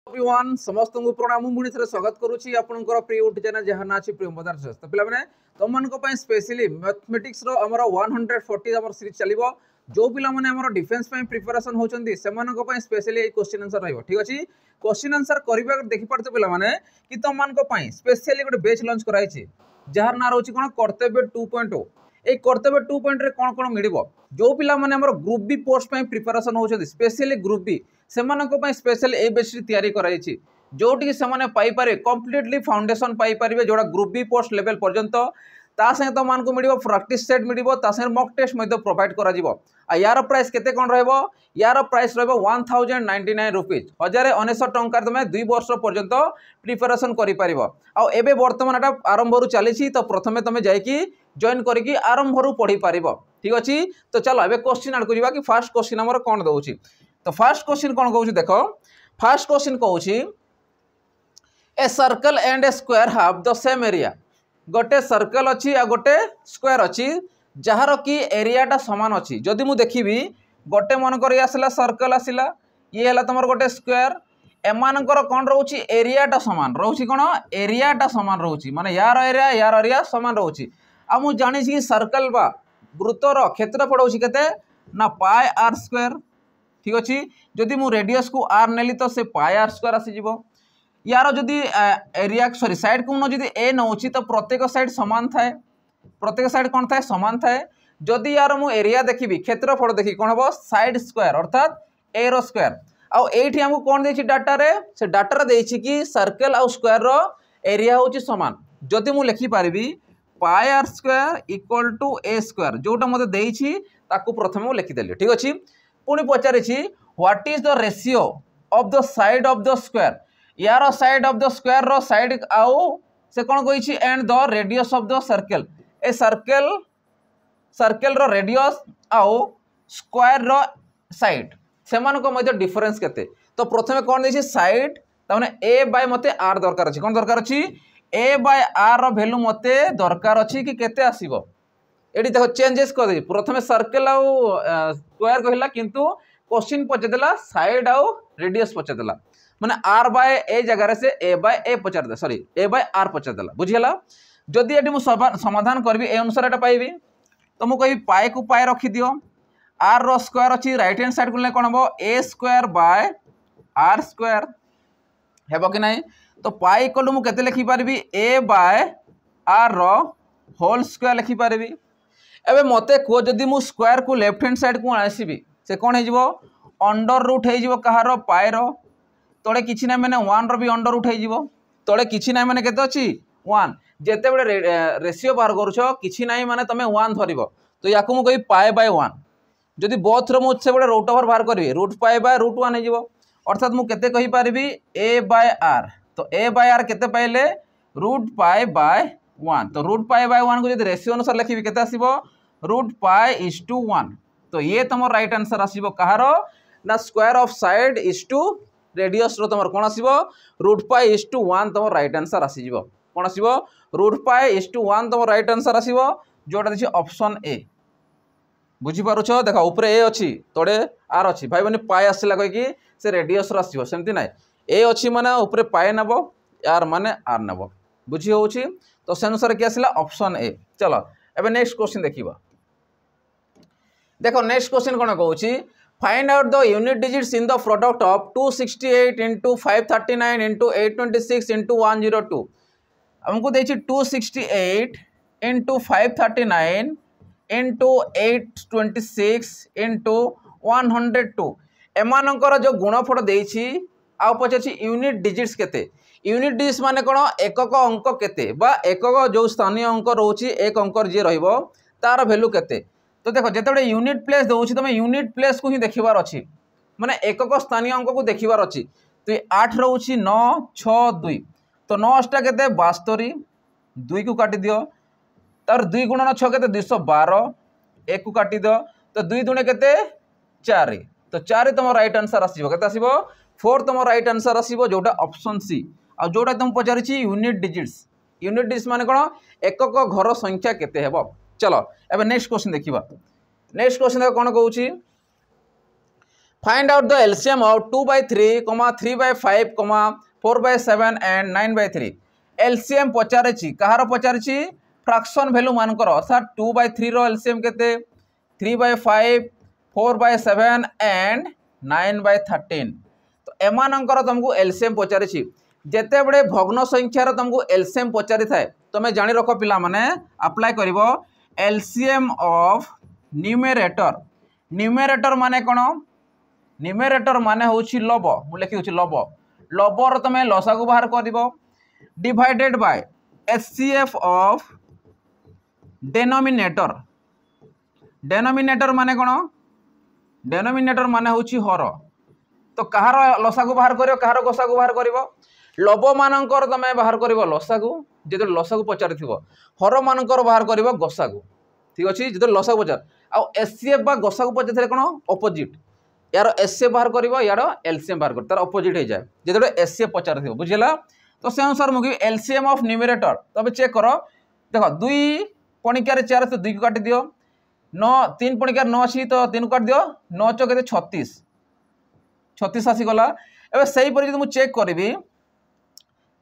Everyone समस्त को प्रणाम मुणी थे स्वागत करुच्ची आपनकर प्रिय यूट्यूब चैनल जहाँ ना अच्छी प्रिय मदार तो पे तुम मान स्पेशली मैथमेटिक्स आमर 140 आम सीरीज चलो जो पिला डिफेन्स प्रिपेरेसन होती स्पेशली क्वेश्चन आंसर रही अच्छे क्वेश्चन आंसर करवा देखिपारे पे कि तुम मान स्पेशली गोटे बेच लंच कराई जार ना रोचे कौन कर्तव्य 2.0 ये कर्तव्य 2.0 कौन कौन मिल जो पिला ग्रुप बी पोस्ट प्रिपेरेसन होती स्पेशली ग्रुप बी से स्पेशल ए बेस तैयारी कराई जोटि से पाइपर कम्प्लीटली फाउंडेशन पाइपर जोड़ा ग्रुप बी पोस्ट लेवल पर्यंत ता संगे तुम मानक मिल प्रैक्टिस सेट मिल मक टेस्ट प्रोवाइड कर यार प्राइस केते कौन रहिबो यार प्राइस रहिबो 1099 रुपीज 1099 टंका तुम 2 वर्ष पर्यंत प्रिपेरेसन करि परिबो आ एबे वर्तमान एटा आरंभ रु चली तो प्रथमे तुम जाइकी जॉइन करके आरंभ रु पढ़ी पारिबो ठीक अछि। तो चलो एबे क्वेश्चन आड करिबा कि फर्स्ट क्वेश्चन हमर कोन दउछि। तो फर्स्ट क्वेश्चन कौन कहूँ देख फर्स्ट क्वेश्चन कहूँ a circle and a square have the same area गोटे सर्कल अच्छी आ गोटे स्क्वायर अच्छी जार कि एरियाटा सामान अच्छी जदि मु देखी गोटे मनकर ये आसला सर्कल आसला ये है तुम गोटे स्क्वायर एमानकर कौन रोचे एरियाटा सामान रोचे कौन एरियाटा सामान रोचे माने यार एरिया सामान रोचे आ मु जानी कि सर्कल बा वृत्तर क्षेत्रफल होची केते ना पाई आर स्क्वायर ठीक अच्छे जदि मु रेडियस को आर नेली तो से पाई आर स्क्वायर आसीज यार जदि एरिया सॉरी साइड को जदि ए नौची तो प्रत्येक साइड सामान थाए प्रत्येक साइड कौन थाए सामान थाए जदि यार मु एरिया देखी क्षेत्रफल देखी कौन हम साइड स्क्वायर अर्थात ए रो स्क्वायर आईटी आमको कौन देछि डाटा रे से डाटा रे कि सर्कल आउ स्क्वायर रो एरिया होची सामान जदि मु लिखि पारिबी pi r square equal to a square जोटा मते देछि ताकू प्रथमे मु लिखिदेली ठीक अछि। पुणी पचारि what is the ratio of the side of the square यार साइड ऑफ द स्क्वायर रो साइड आउ से कौन कही and the radius of the circle ए सर्कल रो रेडियस आउ स्क्वायर रो साइड से मध्य डिफरेंस केते तो प्रथमे कौन देछि साइड ताने ए बाय मते आर दरकार अछि कौन दरकार अछि ए बाय आर रो वैल्यू मते दरकार अछि कि केते आसीबो एडी देखो चेंजेस कर दे प्रथमे सर्कल आउ स्क्वायर कहला किंतु क्वेश्चन पचारदेला साइड आउ रेडियस पचारदेला माने आर बाय ए जगह से ए बाय ए पचारदे सॉरी ए बाय आर पचारदेला बुझियला जदि एडी मु समाधान करबी ए अनुसार एटा पाइबी तो मु कहि पाई को पाई रखि दियो आर रो स्क्वायर अछि राइट हैंड साइड को ले कोन हबो a square by r square हेबो कि नाही तो पाई इक्वल मु केते लिखि पारबी ए बाय आर रो होल स्क्वायर लिखि पारबी एबे मते को जदि मु स्क्वायर को लेफ्ट हैंड साइड को आसीबी से कौन हो अंडर रूट हो कहार पाए तले किछि ना माने 1 रो भी अंडर रूट हो तले किछि ना माने केते अछि 1 जेते बेले रेशियो बाहर करूछ किछि ना माने तमे 1 धरिबो तो याकू मु कहि पाए बाय 1 जदि बोथ रो मु से बेले रूट ओवर बाहर करबी रूट पाए बाय रूट 1 हो अर्थात मु केते कहि पारिबी ए बाय आर तो ए बाय आर केते पाइले रूट पाए बाय 1 तो रूट पाए बाय 1 को जदि रेशियो अनुसार लिखिबी केते आसीबो रूट पाई इज टू 1 तो ये तुम राइट आंसर आसीबो कहार ना square of side is to radius रो तुम कौन आसीबो रूट पाई इज टू 1 तुम राइट आंसर आसीबो कौन आसीबो रूट पाई इज टू 1 तुम राइट आंसर आसीबो जोटा देखि ऑप्शन ए बुझी पारुछ देखा ऊपर ए अछि तोड़े आर अछि भाई बने पाई आसीला कहि कि से रेडियस रो आसीबो सेमति नै ए अछि माने ऊपर पाई नबो आर माने आर नबो बुझी होउछि तो से अनुसार कि आसीला ऑप्शन ए। चलो एबे नेक्स्ट क्वेश्चन देखिबा देखो नेक्स्ट क्वेश्चन कौन कहूँ find out the unit digits in the product of 268 into 539 into 826 into 102 हमको देखिए 268 इंटू 539 इंटू 826 इंटू 102 एमानकर जो गुणफल देछि आ पचार यूनिट डिजिट्स केते यूनिट डिजिट्स माने कौन एकक अंक केते बा एकक जो स्थानीय अंक रोची एक अंक जे रहिबो तार वैल्यू केते तो देखो जिते यूनिट प्लेस दूसरी तुम यूनिट प्लेस को ही देखार अच्छी माने एकक स्थानीय अंक को देखार अच्छी तो 8 रोचे 9 6 2 तो 9टा के 72 2 को काटी दियो तार 2 गुणन 6 के 212 1 को काटी दियो तो 2 दुणे के 4 तो 4 तुम राइट आंसर आसीबो केते आसीबो 4 तुम राइट आंसर आसीबो जोटा ऑप्शन सी आ जोटा तुम पचारि यूनिट डिजिट्स माने कोन एकक घर संख्या केते हेबो। चलो एबे नेक्स्ट क्वेश्चन देखिबा नेक्स्ट क्वेश्चन कौन कहूँ find out the LCM of 2/3, 3/5, 4/7 and 9/3। LCM पचारे कहार पचारे फ्रैक्शन वैल्यू मानकर अर्थात 2/3 रो एलसीएम केते 3/5, 4/7 एंड 9/13। तो एमानंकर तुमको एलसीएम पचारे जेते बड़े भग्न संख्यार तुमको एलसीएम पचारि थाए तुम्हें जानी रख पिला माने अप्लाई करिवो एलसीएम ऑफ न्यूमेरेटर। न्यूमेरेटर माने कोन? न्यूमेरेटर माने होछि लब, मु लिखि होछि लब। लबर तुम लसागु बाहर कर divided by HCF of denominator. Denominator माने कोन? डेनोमिनेटर माने होछि हर। तो कहार लसागु बाहर करियो, कहार गसागु बाहर करियो? लब मानकर तुम बाहर करियो लसागु, जेते लसागु पचारिथिबो। हर मानकर बाहर करियो गसागु। ठीक अछि, जेते लसागु पचार आ एचसीएफ बा गसागु पचारिथिले कोन? ऑपोजिट। यार एससीएफ बाहर करियो, यार एलसीएम बाहर कर, तार ऑपोजिट हो जाए जेते एससीएफ पचारिथिबो। बुझिला? तो से अनुसार मुझे एलसीएम ऑफ न्यूमेरेटर तब चेक करो। देखो 2 पणिकार 4 तो 2 को काटि दियो, 9 3 पणिकार 9 अच्छी तो 3 को काट दियो, 9 × 4 = 36, 36 आसीगला। एवं से मुझे चेक करी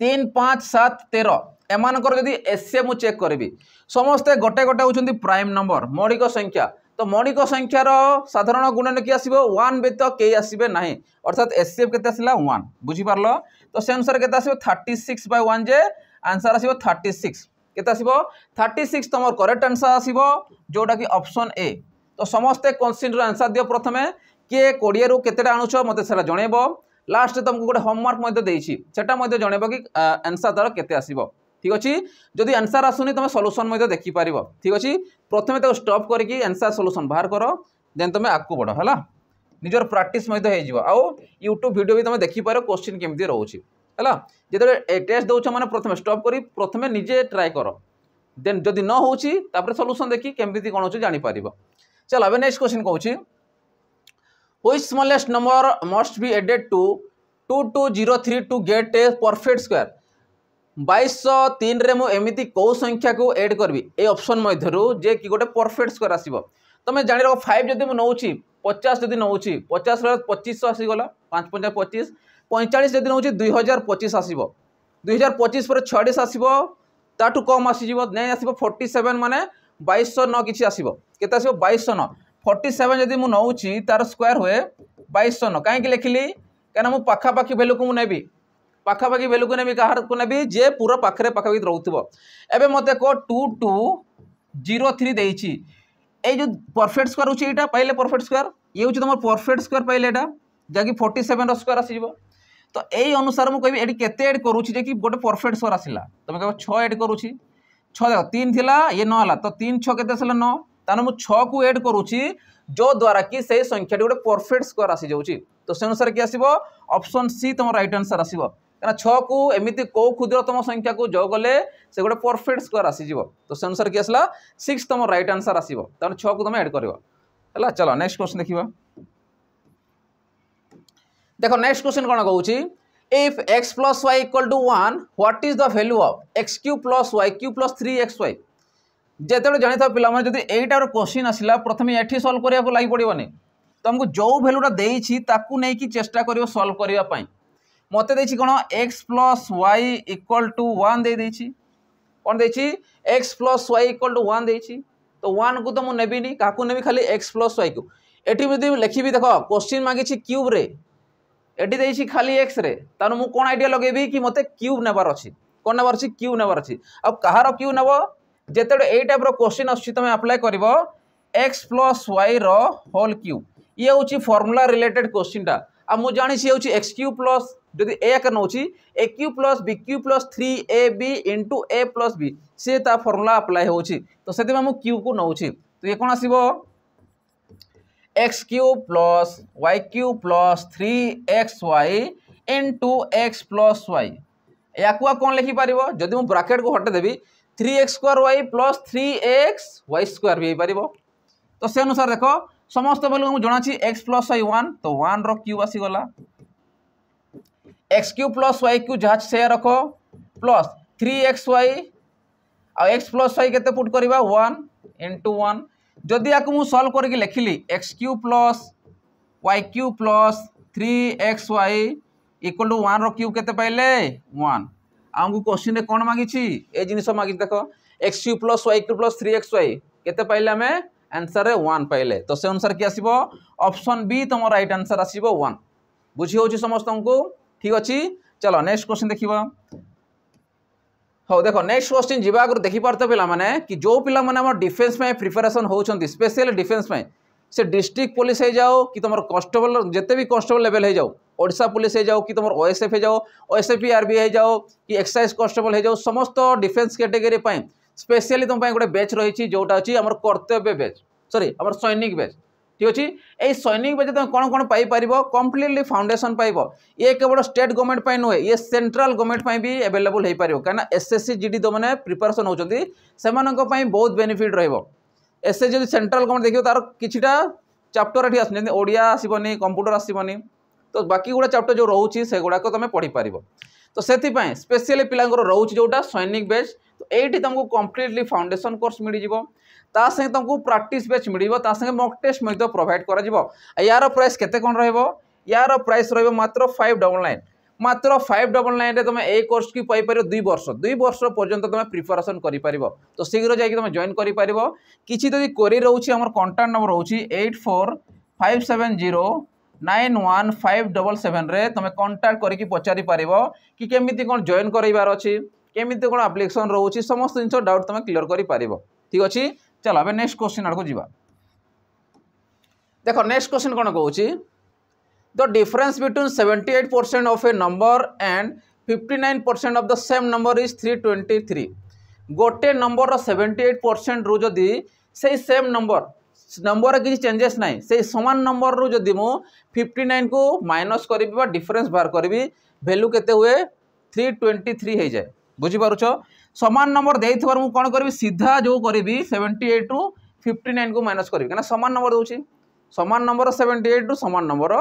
3 5 7 13 एमानकर जदि एससीएफ मुझे चेक करी समस्ते गोटे गोटे होउछन्ती प्राइम नंबर मौलिक संख्या। तो मौलिक संख्यार साधारण गुणन कि आसो 1 व्यतीत कई आसबे ना, अर्थात एचसीएफ केते आसिला 1। बुझिपारल? तो से अनुसार केते आसो 36/1 जे आंसर आसो 36। केते आसो 36 तुम करेक्ट आंसर आसो जोटा कि ऑप्शन ए। तो समस्ते क्वेश्चन आंसर दियो प्रथमे किए 20 रु केतेटा आणुछ मते सेला जणेबो। लास्ट तुमको गोटे होमवर्क मध्य देइछि सेटा मध्य जणेबो कि आंसर तार केते आसीबो। ठीक अच्छे, जदि आंसर आसुनी तुम सॉल्यूशन मध्य देखि पारिबो। ठीक अच्छे, प्रथमे तो स्टॉप करके आंसर सॉल्यूशन बाहर करो, देन तुम आगको बढ़ है निजर प्रैक्टिस मध्य हो जिवो। आउ यूट्यूब वीडियो भी तुम देखि पारो क्वेश्चन केमती रहउछि हैला। जेते टेस्ट दउछ माने प्रथमे स्टॉप करी प्रथमे निजे ट्राई करो, देन जदि न होउछि तापर सॉल्यूशन देखि केमती कोन होछि जानि पारिबो। चलो अब नेक्स्ट क्वेश्चन कहउछि which smallest number must be added to 2203 to get a perfect square. 2203 रे मु एमिति को संख्या को ऐड करबी ए ऑप्शन मध्यरु जे कि गोटे परफेक्ट स्क्वायर आसीबो। तमे जानि रखो 5 जदि मु नउछि 50 जदि नउछि 50 रे 2500 आसी गला 5 5 25 45 जदि नउछि 2025 आसीबो। 2025 पर 46 आसीबो, ताटू कम आसी जिवो नै आसीबो 47 माने 2200 न किछि आसीबो। केते आसीबो 2200 न 47 जदि मु नउछि तार स्क्वायर होए 2200 न। काहे कि लिखिली काना मु पाखा पाखी वैल्यू को मु नेबी, पाखापाखि वैल्यू को नेबी कहार को नेबी जे पूरा पाखरे पाखापाखि रहउथिबो। एबे मते को 2203 देइछि ए जो परफेक्ट स्क्वायर होछि एटा पाइले परफेक्ट स्क्वायर ये होछि तमर परफेक्ट स्क्वायर पाइले एटा जाकी 47 रो स्क्वायर आसीबो। तो एई अनुसार मु कहबी एडी केते ऐड करूछि जे कि गोटे परफेक्ट स्क्वायर आसिला। तमे कहबो 6 ऐड करूछि 6 देखो 3 थिला ये 9 हला तो 3 6 केते आसिला 9 ताने मु 6 को ऐड करूछि जो द्वारा कि से संख्या गोटे परफेक्ट स्क्वायर आसी जाउछि। तो से अनुसार कि आसीबो ऑप्शन सी तमर राइट आंसर आसीबो। कहना 6 को एमिति को क्षुद्रतम संख्या को जो गले से गोटे परफेक्ट स्क्वायर आसी जिवो। तो से अनुसार कि आसला 6 तम राइट आंसर आसीबो। ताने 6 को तुम ऐड करिवो हला। चलो नेक्स्ट क्वेश्चन देखिबा। देखो नेक्स्ट क्वेश्चन कोन कहउछि if x + y = 1 what is the value of x³ + y³ + 3xy। जेतेबे जानि था पिला माने जदि एटार क्वेश्चन आसिला प्रथमे एठी सॉल्व करिया को लागि पड़िबोनी। तुमको जो वैल्यूटा देइछि ताकू नै कि चेष्टा करियो सॉल्व करिया पई। मते देछि कोन x + y = 1 दे देछि कोन देछि x + y = 1 देछि। तो 1 को तो मु नेबिनी काकू नेबी खाली x + y को। एठी जदि लिखिबी देखो क्वेश्चन मागिछि क्यूब रे एठी देछि खाली x रे तानो मु कोन आइडिया लगेबी कि मते क्यूब नेबार अछि कोन नेबार अछि क्यूब नेबार अछि। अब कहारो क्यूब नेबो जेतेडे ए टाइप रो क्वेश्चन आछि तमे अप्लाई करबो x + y रो होल क्यूब। ये होछि फार्मूला रिलेटेड क्वेश्चन टा। अब मु जानि छि होछि x³ प्लस जदि a कर नउछि a³ + b³ + 3ab * a + b से ता फार्मूला अप्लाई होछि। तो सेते मु क्यूब को नउछि तो ये कोन आसीबो x³ + y³ + 3xy * x + y। याकुआ कोन लिखि पारिबो जदि मु ब्रैकेट को हटे देबी 3x² + 3xy² भी पारिबो। तो से अनुसार देखो समस्त वैल्यू मु जणा छी x + y 1 तो 1 रो क्यूब आसी गला x³ + y³ जहाज से रखो प्लस 3xy आ x + y केते पुट करबा 1 * 1। जदि याकु मु सॉल्व करके लिखिली x³ + y cube plus 3xy equal to 1 रो क्यू केते पाइले 1 आमको क्वेश्चन रे कोन मागिछि ए जिनिस मागि देखो x Q plus y Q plus 3xy केते पाइले हमें आंसर रे 1 पाइले तो से अनुसार की आसीबो ऑप्शन बी तुम राइट आंसर आसीबो 1 बुझी होछि समस्त को ठीक अछि। चलो नेक्स्ट क्वेश्चन देखिबा। हाँ देखो नेक्स्ट क्वेश्चन जीवा आगे देखी पार्थ पिला माने कि जो पिला माने हमर डिफेंस में प्रिपरेशन होउछंती स्पेशल डिफेंस में से डिस्ट्रिक्ट पुलिस हो जाओ कि तुम कांस्टेबल जिते भी कांस्टेबल लेवल हो जाओ ओडिशा पुलिस हो जाओ कि तुम ओएसएफ हो जाओ ओएसएफ आरबी हो जाओ कि एक्साइज कांस्टेबल हो जाओ समस्त डिफेंस कैटेगरी पे स्पेशली तुम गोटे बैच रही जोटा अच्छी आम कर्तव्य बैच सॉरी आम सैनिक बैच ठीक अच्छे ये सैनिक बैच तुम कौन कौन पाइपर कम्प्लीटली फाउंडेशन पाइब ये केवल स्टेट गवर्नमेंट नुहे ये सेंट्रल गवर्नमेंट भी अवेलेबल हो पार कहीं एसएससी जीडी जो मैंने प्रिपरेशन होती से बहुत बेनिफिट रहिबो एसएससी जब सेंट्रल गवर्नमेंट देखियो तार किछिटा चैप्टर एठी आसनी ओडिया आसीबनी कंप्यूटर आसीबनी तो बाकी गुड़ा चैप्टर जो रोचे से गुड़ाक तुम पढ़ी पार तो से स्पेशली पिलांकर रोचे जोटा सैनिक बैच तो ये तुमको कम्प्लीटली फाउंडेशन कोर्स मिल ता संगे तुमको प्रैक्टिस बैच मिल संगे मॉक टेस्ट प्रोवाइड कर यार प्राइस केते कोन रहइबो यार प्राइस रहइबो मात्र 599 मात्र 599 तुम ए कोर्स की पाइपर 2 वर्ष पर्यंत तुम प्रिपरेशन कर तो शीघ्र जाकि तुम जॉइन कर किसी तो क्वेरी रोचे आम कांटेक्ट नंबर रोचे 8457091577 रे तुम कांटेक्ट करके पचारि पारिबो कि केमिति कोन जॉइन करइबार अछि केमिति कोन एप्लिकेशन रोचे समस्त जिंस डाउट तुम क्लियर कर पारिबो ठीक अछि। चलो अब नेक्स्ट क्वेश्चन आड़ को जीवा। देखो नेक्स्ट क्वेश्चन कोन कहूची the difference between 78% of a number and 59% of the same number is 323 गोटे नंबर 78% रु जदि से सेम नंबर किसी चेंजेस ना से समान नंबर रु जदि मु 59 को माइनस करी बा डिफरेंस बाहर करी वैल्यू केते हुए 323 हो जाए बुझी पारुछ समान नंबर देइथबार मु कोन करबी सीधा जो करबी 78 रु 59 को माइनस करबी कना समान नंबर दोची समान नंबर 78 रु समान नंबर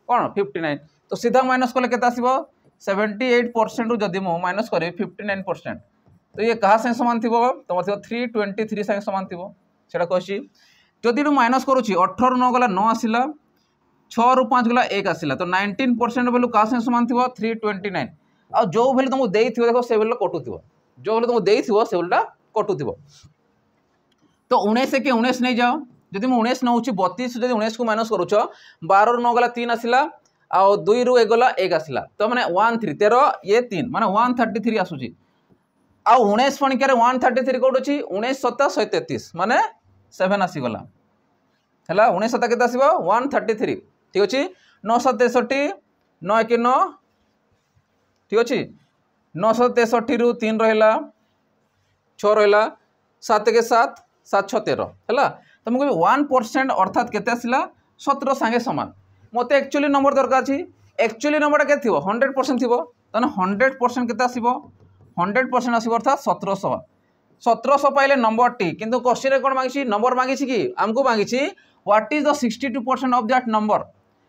कौन 59 तो सीधा माइनस कले केते आसीबो 78% रु जदि मु माइनस करी 59% तो ये कहा संगे समान थिबो तुम थिबो 323 संगे समान थिबो सेटा कहछि जदि रु माइनस करूछि 18 रु 9 गला 9 आसिला 6 रु 5 गला 1 आसिला तो 19% वैल्यू कहा संगे समान थिबो 329 आ जो वैल्यू तुमको देइथिबो देखो से वैल्यू कटुथिबो जो वैल्यू तुमको देइथिबो से वैल्यूटा कटुथिबो तो 19 के 19 नहीं जाओ जदि मैं 19 नौची 32 जदि 19 को माइनस करूछ 12 रु 9 गला 3 आसिला आ 2 रु 1 गला 1 आसिला तो माने 13 13 ये 3 माने 133 आसुची आ 19 फणिकार 133 कोड अछि 19 7 133 माने 7 आसी गला हला 19 7 केते आसीबो 133 ठीक अछि 9 7 63 9 1 9 ठीक अछि 9 7 63 रु 3 रहला 6 रहला 7 के 7 7 6 13 हला तुमको 1% अर्थात केते आसिला 17 संगे समान मते एक्चुअली नंबर दरकार अछि एक्चुअली नंबर के थिबो 100% थिबो तने 100% केते आसीबो 100% आसीबो अर्थात 1700 1700 पाइले नंबर टी किंतु क्वेश्चन रे कोन मांगिछि नंबर मांगिछि कि हमको मांगिछि what is the 62% of that number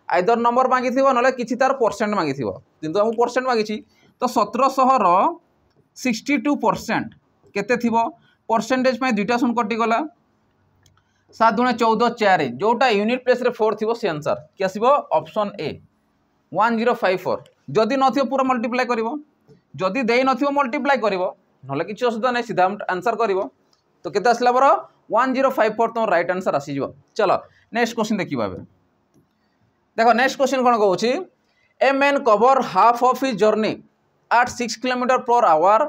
either number मांगिथिबो नले किछि तार परसेंट मांगिथिबो किंतु हमको परसेंट मांगिछि तो 1700 रो 62% केते थिबो परसेंटेज में दुईटा सुन कटि गला 7 गुणे 14 4 जोटा यूनिट प्लेस रे 4 थिबो से आंसर कि आसीबो ऑप्शन ए 1054 जदि नथिबो पूरा मल्टीप्लाई करिवो जदि देई नथिबो मल्टीप्लाई करिवो नले किछि असुविधा नै सीधा आंसर करिवो तो केते आसला बरो 1054 तो राइट आंसर आसी जिवो। चलो नेक्स्ट क्वेश्चन देखिबा बे देखो नेक्स्ट क्वेश्चन कोन कहूची a man cover half of his journey at 6 kilometer per hour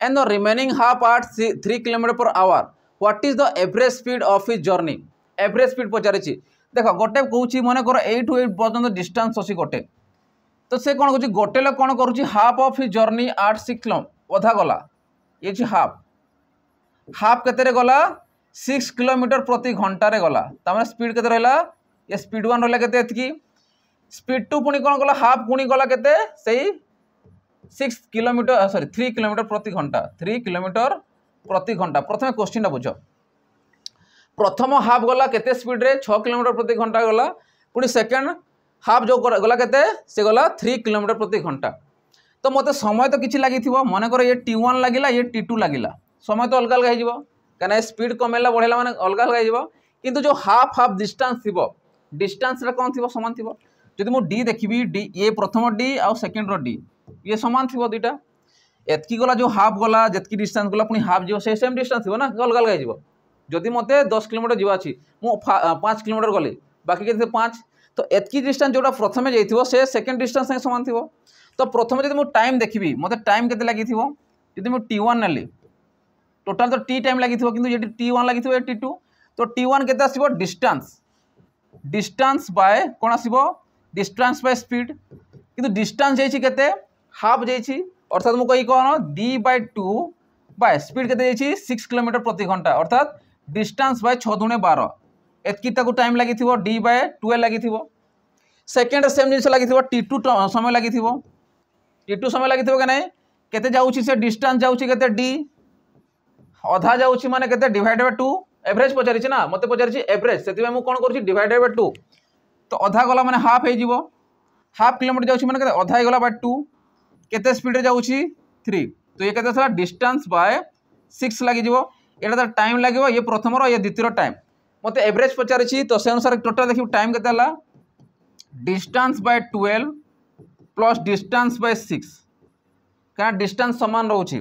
and the remaining half at 3 kilometer per hour what is the average speed of his journey average speed पचारिछि देखो गोटे कहूची मने कर 8 to 8 पर्यंत distance अछि गोटे तो से कोन कहूची गोटे लोक कोन करूची half of his journey at 6 kilometre अधा गला ये छी हाफ हाफ केते रे गला 6 किलोमीटर प्रति घंटा रे गला तमाने स्पीड केते रहला ये स्पीड 1 रहला केते एतकी स्पीड 2 पुनी कोन गला हाफ पुनी गला केते सेही 6 किलोमीटर सॉरी 3 किलोमीटर प्रति घंटा 3 किलोमीटर प्रति घंटा प्रथम क्वेश्चन बुझ प्रथम हाफ गला केते स्पीड रे 6 किलोमीटर प्रति घंटा गला पुनी सेकंड हाफ जो गला केते से गला 3 किलोमीटर प्रति घंटा तो मते समय तो किछि लागि थिबो माने कर ये T1 लागिला ये T2 लागिला समय तो अलग अलग हो जिवो कना स्पीड कमेला बढ़ेला माने अलग अलग हो जिवो किंतु जो हाफ हाफ डिस्टेंस थिबो डिस्टेंस रे कोन थिबो समान थिबो जदि मु डी देखिबी डी ये प्रथम डी आ सेकंड रो डी ये समान थिबो दुईटा एतकी गला जो हाफ गला जतकी डिस्टेंस गला पुनी हाफ जिवो से सेम डिस्टेंस थिबो ना अलग अलग जिवो जदि मते 10 किलोमीटर जिवा अछि मु 5 किलोमीटर गले बाकी केते 5 तो एतकी डिस्टेंस जोटा प्रथमे जाइथिबो से सेकंड डिस्टेंस से समान थिबो तो प्रथम जदि मु टाइम देखिबी मते टाइम केते लागिथिबो जदि मु t1 नेली टोटल तो टी टाइम लागिथिबो किंतु ये t1 लागिथिबो ये t2 तो t1 केते आसीबो डिस्टेंस बाय कोन आसीबो डिस्टेंस बाय स्पीड किंतु डिस्टेंस जाइछि केते हाफ जाइछि अर्थात मु कहि कोन d/2 बाय स्पीड केते जाइछि 6 किलोमीटर प्रति घंटा अर्थात डिस्टेंस बाय 6 दुणे 12 एतकी ताकू टाइम लागिथिबो d/12 लागिथिबो सेकंड सेम जिंस लागिथिबो t2 समय लागिथिबो t2 समय लागिथिबो के नै केते जाउछि से डिस्टेंस जाउछि केते d अधा जाउछि माने केते डिवाइडेड बाय 2 एवरेज पचारिछि ना मते पचारिछि एवरेज सेति मैं कोन करछि डिवाइडेड बाय 2 तो अधा गला माने हाफ हे जिवो हाफ किलोमीटर जाउछि माने केते अधा हे गला बाय 2 केते स्पीड रे जाउछि 3 तो ये केते थला डिस्टेंस बाय 6 लागि जिवो एटा त टाइम लागिवो ये प्रथम रो ये द्वितीय रो टाइम मते एवरेज पचारिछि तो से अनुसार टोटल देखिबो टाइम केते हला distance by 12 plus distance by 6 का डिस्टेंस समान रहउछि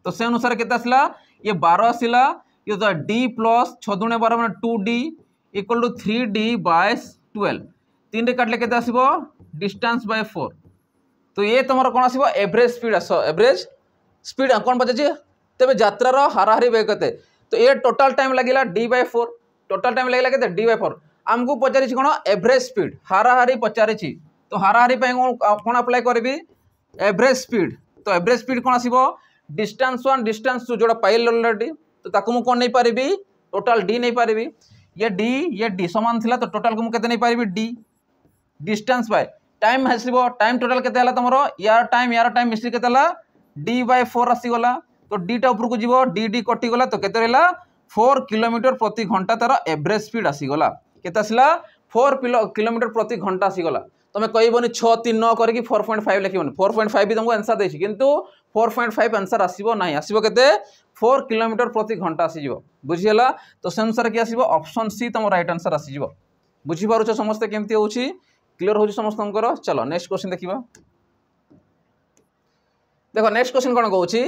तो से अनुसार केते आसला ये 12 आसिला ये तो d प्लस 6 दुणे 12 माने 2d equal to 3d bye 12 तीन रे काटले केते आसीबो डिस्टेंस बाय 4 तो ये तुमर कोन आसीबो एवरेज स्पीड आसो एवरेज स्पीड कोन बचे तबे यात्रा रो हाराहारी वेग केते तो ये टोटल टाइम लागिला d/4 टोटल टाइम लागिला केते d/4 हमको पचारि छी कोन एवरेज स्पीड हाराहारी पचारि छी तो हाराहारी पे कोन अप्लाई करबी एवरेज स्पीड तो एवरेज स्पीड कोन आसीबो डिस्टेंस 1 डिस्टेंस 2 जोड़ा पाइल ऑलरेडी तो ताकू मु कोन नै पारिबी टोटल d नै पारिबी ये d समान थिला तो टोटल को मु केते नै पारिबी d डिस्टेंस बाय टाइम हसिबो टाइम टोटल केते हला तमरो यार टाइम मिस्त्री केते हला d/4 आसी गला तो d टा ऊपर को जीवो d कटि गला तो केते रहला 4 किलोमीटर प्रति घंटा तार एवरेज स्पीड आसी गला केते आसीला 4 किलोमीटर प्रति घंटा आसी गला तमे कहबोनी 6 3 9 करके 4.5 लिखिबोनी 4.5 भी तुमको आंसर देछि किंतु 4.5 आंसर आसीबो नाही आसीबो केते 4 किलोमीटर प्रति घंटा आसी जिवो बुझि हला तो से अनुसार कि आसीबो ऑप्शन सी तुम राइट आंसर आसी जिवो बुझि पारुछ समस्त केमती होछि क्लियर होछि समस्तंकर चलो नेक्स्ट क्वेश्चन देखिबा देखो नेक्स्ट क्वेश्चन कोन कहूछि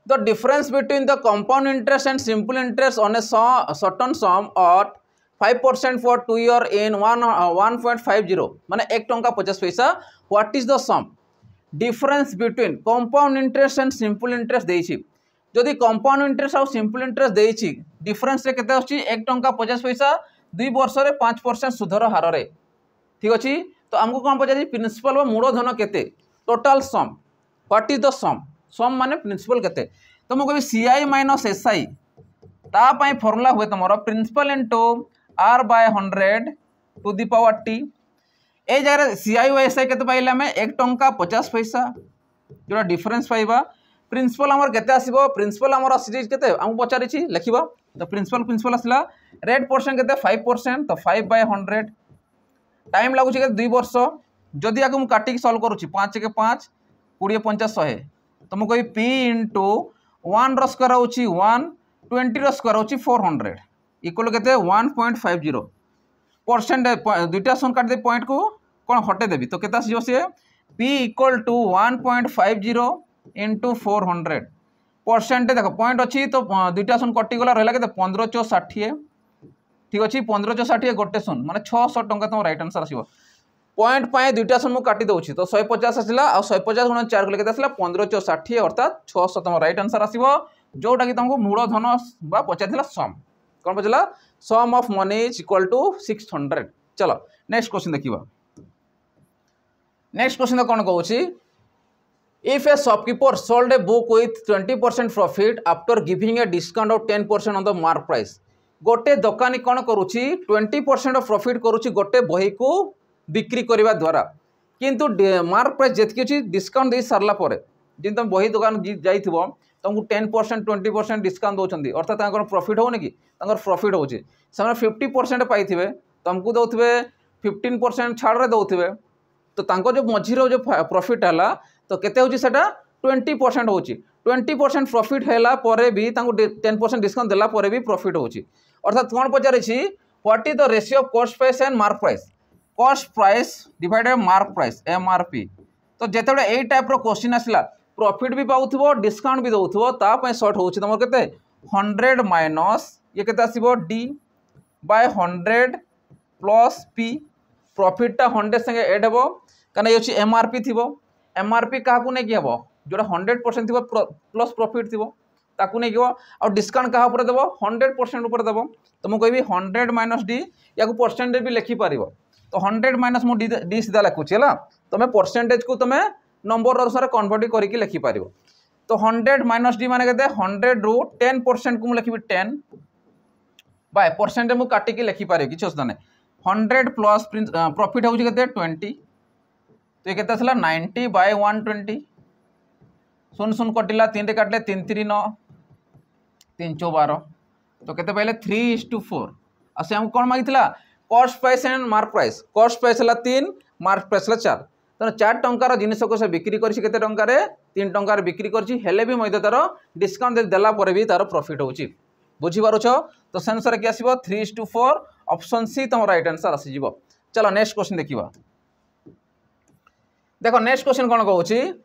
the difference between the compound interest and simple interest on a certain sum at 5% for 2 year in 1.50 माने 1 टंका 50 पैसा what is the sum difference between compound interest and simple interest देछि जदि compound interest और simple interest देछि difference रे केते आछि 1 टंका 50 पैसा 2 वर्ष रे 5% सुधर हार रे ठीक अछि तो हमको कोन पचारि प्रिंसिपल व मूलधन केते total sum what is the sum माने प्रिंसिपल केते तो मु कहबी CI माइनस SI ता पई फार्मूला हुए तमरो principal into r by 100 to the power t ए जगह CI और SI केते पाइले हमें 1 टंका 50 पैसा जोड़ा डिफरेंस पाइबा प्रिंसिपल हमर केते आसीबो प्रिंसिपल हमर सीरीज केते हम पचारि छी लिखिबा तो प्रिंसिपल आसला रेट परसेंट केते 5% तो 5 by 100 टाइम लागु छी केते 2 वर्ष जदि आकु मु काटी के सॉल्व करू छी 5 के 5 20 50 100 तो मु कहि p into 1 रो स्क्वायर होची 1 20 रो स्क्वायर होची 400 इक्वल केते 1.50 परसेंट दुईटा सन काट दे पॉइंट को कोन हटे देबी तो केता आसीजो से p equal to 1.50 into 400 percent देखो पॉइंट अच्छी तो दुईटा सन कटि गला रहला केते 1560 ठीक अछि 1560 गोटे सन माने 600 टंका तुम राइट आंसर आसीबो पॉइंट पाए दुईटा सन मु काटी दउछि तो 150 आसिला आ 150 गुणा 4 कले केते आसिला 1560 अर्थात 600 तुम राइट आंसर आसीबो जोटा कि तुमको मूलधन बा पचाथिला सम कोन पचला sum of money is equal to 600 चलो नेक्स्ट क्वेश्चन देखिबा नेक्स्ट क्वेश्चन कोन कहउछि if a shopkeeper sold a book with 20% profit after giving a discount of 10% on the mark price गोटे दुकानी कोन करूछि 20% ऑफ प्रॉफिट करूछि गोटे बही को बिक्री करबा द्वारा किंतु मार्क प्राइस जेतकी अछि डिस्काउंट दे सारला परे जिन तुम बही दुकान जाइथिबो तुमको 10% 20% डिस्काउंट दौरान अर्थात तांकर प्रॉफिट होनी कि प्रॉफिट होची से 50% पाइथिबे तुमको दौथिबे 15% छाड़ रे दौथिबे तो तांको जो मझीरो जो प्रॉफिट हला तो केते होची सेटा 20% होची 20% प्रॉफिट हैला परे भी तांको 10% डिस्काउंट देला परे भी प्रॉफिट होची अर्थात कोन पचारे छी what is the ratio of cost price and mark price cost price divided by mark price MRP. तो जेतेबेले एई टाइप रो क्वेश्चन आसला प्रॉफिट भी पाउथबो डिस्काउंट भी दउथबो ता पय शॉर्ट होउची तमर केते 100 माइनस ये केते आसीबो D by 100 plus P. Profit टा 100 संगे ऐड हेबो कने ये अछि एमआरपी थिबो एमआरपी काकू नै कि हेबो जोटा 100% थिबो प्लस प्रॉफिट थिबो ताकू नै किबो और डिस्काउंट कहा ऊपर देबो 100% ऊपर देबो। तो मु कहबी 100 माइनस डी याकू परसेंटेज भी लिखि पारिबो। तो 100 माइनस मु डी सीधा लिखुची हला तमे परसेंटेज को तमे नंबर अनुसार कन्वर्ट करके लिखि पारिबो। तो 100 माइनस डी माने केते 100 रु 10% को मु लिखिबी 10 बाय परसेंट मु काटी के लिखि पारे किछ असदा नै 100 प्लस प्रॉफिट होउची केते 20 तो ये केते असला 90 बाय 120 सुन सुन कटिला 3 रे काटले 3 3 9 3 4 12 तो केते पहले 3:4 असे हम कोन मागितला cost price and mark price. Cost price हला 3 मार्क प्राइस हला 4 तो 4 टंकार जिनिस को से बिक्री करछि केते टंकार 3 टंकार बिक्री करछि हेले भी मइद तार डिस्काउंट देला पर भी तार प्रॉफिट होउछि बुझी पारुछ। तो सेंसर के आसीबो 3:4 ऑप्शन सी तुम राइट आंसर आसी जीवो। चलो नेक्स्ट क्वेश्चन देखिबा। देखो नेक्स्ट क्वेश्चन कोन कहउछि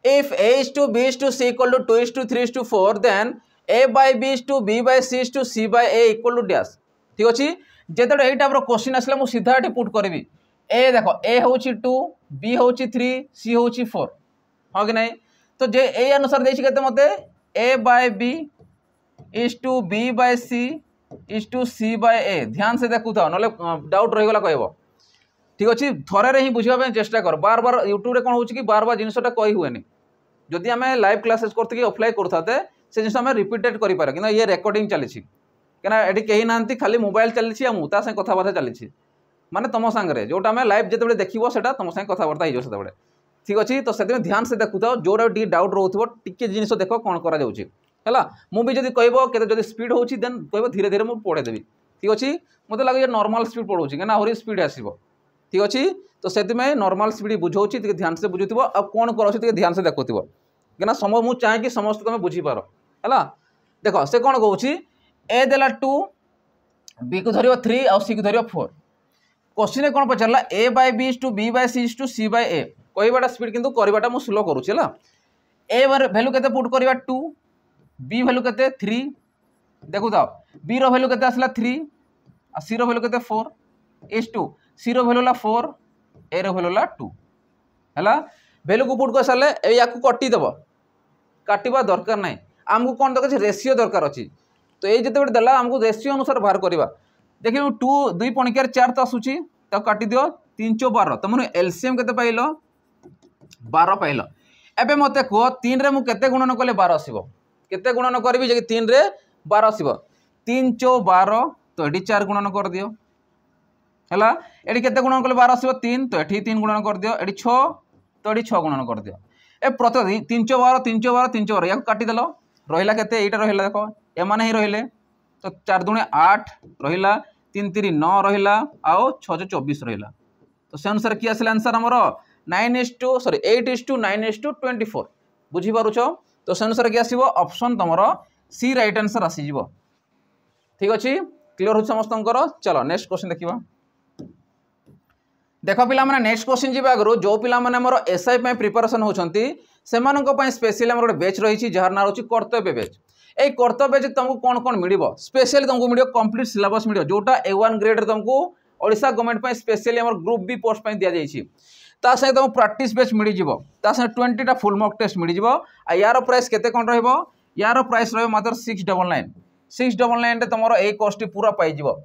if a is to b is to c equal to 2 is to 3 is to 4 then a by b is to b by c is to c by a equal to dash। ठीक अछि जेतडे एई type रो question आसले मु सीधा एठी put करबी a देखो a होउछि 2 b होउछि 3 c होउछि 4 हो कि नै। तो जे ए अनुसार देछि केते मते a by b is to b by c is to c by a ध्यान से देखु था नले डाउट रहि गला कहबो। ठीक अछि थरे रे ही बुझिबा पे चेष्टा कर बार बार YouTube रे कोन होउछि कि बार बार जिनिसटा कहि हुएनी जदि आमे लाइव क्लासेस करते कि ऑफलाइन करथाते से जिनिस आमे रिपीटेड करि पारे कि ये रेकॉर्डिंग चली छी केना एडी केही नांती खाली मोबाइल चली छी आ मुता से कथा बार्ता चली छी माने तम संगरे जोटा आमे लाइव जेतेबे देखिबो सेटा तम संग कथा बार्ता हिजो सेतेबे। ठीक अछि तो सेते ध्यान से देखुथाओ जोरा डी डाउट रहउथबो टिके जिनिस देखो कोन करा जाउछि हला मु भी जदि कहबो केते जदि स्पीड होउछि देन कहबो धीरे धीरे मु पढे देबी। ठीक अछि मते लागे ये नॉर्मल स्पीड पढौछि केना होरी स्पीड आसीबो। ठीक अछि तो सेति में नॉर्मल स्पीड बुझौछि टिके ध्यान से बुझुथबो आ कोन करछि टिके ध्यान से देखुथबो केना सम मु चाहे कि समस्त तमे बुझी पारो हला। देखो से कोन कहउछि ए देला 2 बी को धरियो 3 और सी को धरियो 4 क्वेश्चन कोन पचरला a by b is to b by c is to c by a कहबाटा स्पीड किंतु करबाटा मु स्लो करूछि हला। a वैल्यू केते पुट करबा 2 b वैल्यू केते 3 देखु दाओ b रो वैल्यू केते आसला 3 आ c रो वैल्यू केते 4 is to c रो वैल्यू ला 4 a रो वैल्यू ला 2 हला। वैल्यू को पुट कर साले ए याकू कटि देबो काटिबा दरकार नै हमकु कोन दरकार रेशियो दरकार अछि। तो ए जते देला हमकु रेशियो अनुसार बाहर करबा देखियो 2 2 पणिकर 4 त आसुची त काटि दियो 3 4 12 तमन एलसीएम केते पाइलो 12 पाइलो। एबे मते को 3 रे मु केते गुणन कले 12 आसीबो केते गुणन करबी जे 3 रे 12 आसीबो 3 4 12 तो एडी 4 गुणन कर दियो हला। एडी केते गुणन कले 12 आसीबो 3 तो एठी 3 गुणन कर दियो एडी 6 तो एडी 6 गुणन कर दियो। ए प्रति 3 4 12 3 4 12 3 4 या काटि देलो रहिला केते एटा रहिला देखो ए माने ही रहिले तो 4 दुणे 8 रहिला 3 3 9 रहिला आओ 6 24 रहिला। तो से अनुसार की आसले आंसर हमरो 8:9:24 बुझी पारुछ। तो से अनुसार की आसीबो ऑप्शन तमरो सी राइट आंसर आसी जीवो। ठीक अछि क्लियर हो समस्तंकर। चलो नेक्स्ट क्वेश्चन देखिबा। देखो पिला माने नेक्स्ट क्वेश्चन जीवा आगरो जो पिला माने हमर एसआई पे प्रिपरेशन होछंती सेमानक पय स्पेशली हमर बैच रहिछि जहार ना रहछि कर्तव्य बैच। ए कर्तव्य बैच तुमको कोन कोन मिलिबो स्पेशली तुमको मिलियो कंप्लीट सिलेबस मिलियो जोटा A1 ग्रेड रे तुमको ओडिसा गवर्नमेंट पे स्पेशली हमर ग्रुप बी पोस्ट पे दिया जाइछि ता से तुम प्रैक्टिस बैच मिलि जिवो ता से 20 टा फुल मॉक टेस्ट मिलि जिवो आ यार प्राइस केते कोन रहइबो यार प्राइस रहइबो मात्र 699 रे तमरो ए कोर्स पूरा पाइ जिवो।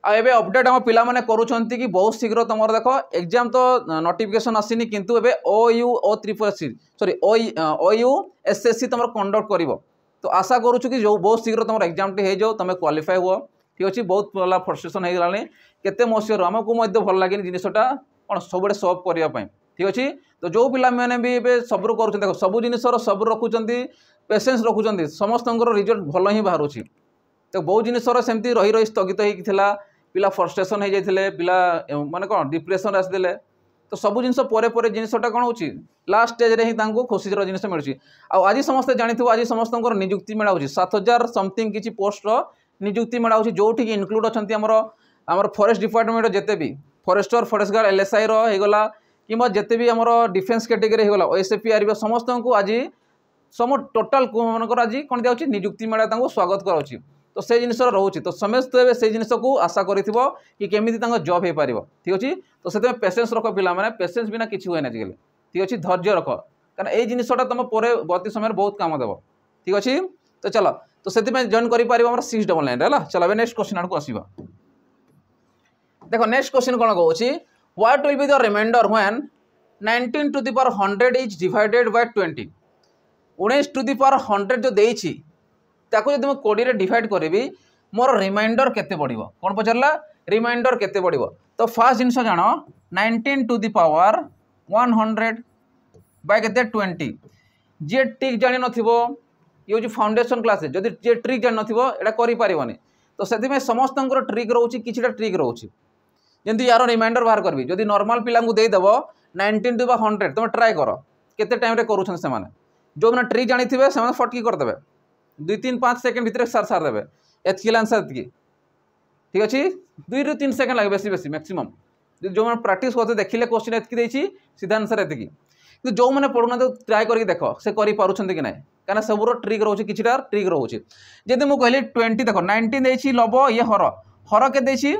आ एबे अपडेट हम पिला माने करूछंती कि बहुत शीघ्र तमरो देखो एग्जाम तो नोटिफिकेशन आसीनी किंतु एबे OU O344 sorry OU SSC तमरो कंडक्ट करिवो। तो आशा करूछु कि जो बहुत शीघ्र तमरो एग्जाम टे हे जाओ तमे क्वालिफाई हुओ। ठीक अछि बहुत पला फ्रस्ट्रेशन हे गलानी केते मोसियर हमकु मध्य भल लागिनी जिनिसटा कोन सबडे सॉल्व करिया पय। ठीक अछि तो जो पिला माने भी एबे सबरु करूछन देखो सब जिनिसर सब रखुचंती पेशेंस रखुचंती समस्तंकर रिजल्ट भल ही बाहरुछि। तो बहुत जिनिसर सेमती रही रही स्थगित हे थिला पिला फ्रस्ट्रेशन हे जाइथिले पिला माने कोन डिप्रेशन आस देले तो सब जिनिस परे परे जिनिसटा कोन होछि लास्ट स्टेज रे ही तांको खुशी रो जिनिस मिलुछि। आ आज समस्त जानिथु आज समस्तंकर नियुक्ति मेळा होछि 7000 समथिंग किछि पोस्ट रो नियुक्ति मेळा होछि जोठी कि इनक्लूड अछंती हमर फॉरेस्ट डिपार्टमेंट जेते भी forester forest guard LSI Rogla कि जिते भी आम डिफेन्स कैटेगरी होगा ओएसएफपी समस्त को आज सम टोटाल मनकर आज कौन दिया निजुक्ति मेला स्वागत कराऊँ तो से जिन रोचे तो समस्त से जिन को आशा कर कि केमी जॉब हो पार ठीक अच्छे तो से पेसेंस रख पे पेसेंस बिना किसी हुए आजिकल ठीक अच्छे धैर्य रख कारण ये जिनटा तुम परवर्ती समय बहुत काम देव ठीक अच्छे तो चलो तो से जॉइन कर 699 है चलो नेक्स्ट क्वेश्चन आड़ को आसवा देखो नेक्स्ट क्वेश्चन कौन कौन what will be the remainder when 19 to the power 100 is divided by 20 19 to the power 100 जो देइछि ताको जदि मैं 20 रे डिवाइड करी मोर रिमाइंडर केते पड़िबो कौन पचारला रिमाइंडर केते पड़िबो तो फर्स्ट जिनस जान 19 टू द पावर 100 बाय केते 20 जे ट्रिक जानि नथिबो ये जो फाउंडेशन क्लास जदि जे ट्रिक जानि नथिबो एटा करि पारिबोनी तो सेति समस्त ट्रिक रोचे किछिटा ट्रिक रोचे जमी यार रिमाइंडर बाहर करी जदि नॉर्मल पिला देदेव 19 टू 100 तुम ट्राए कर केते टाइम रे करूछन से माने जो मैंने ट्रिक जानी थे से फटकी करदे 2-3-5 सेकंड भितर सार देवे एतकी आंसर एतकी ठीक अच्छे 2 ରୁ 3 सेकंड लगे बेसी बेसी मैक्सिमम जो मैंने प्राक्ट करते देखिले क्वेश्चन एतकी देछि सीधा आंसर एतकी कि जो मैंने पढ़ुना तो ट्राए करके देख से करि पारुछन कि ना कहीं सबूर ट्रिक रोचे किछिटा ट्रिक रोचे जदि मुझे कहली 20 देख 19 देछि लब ये हर के देछि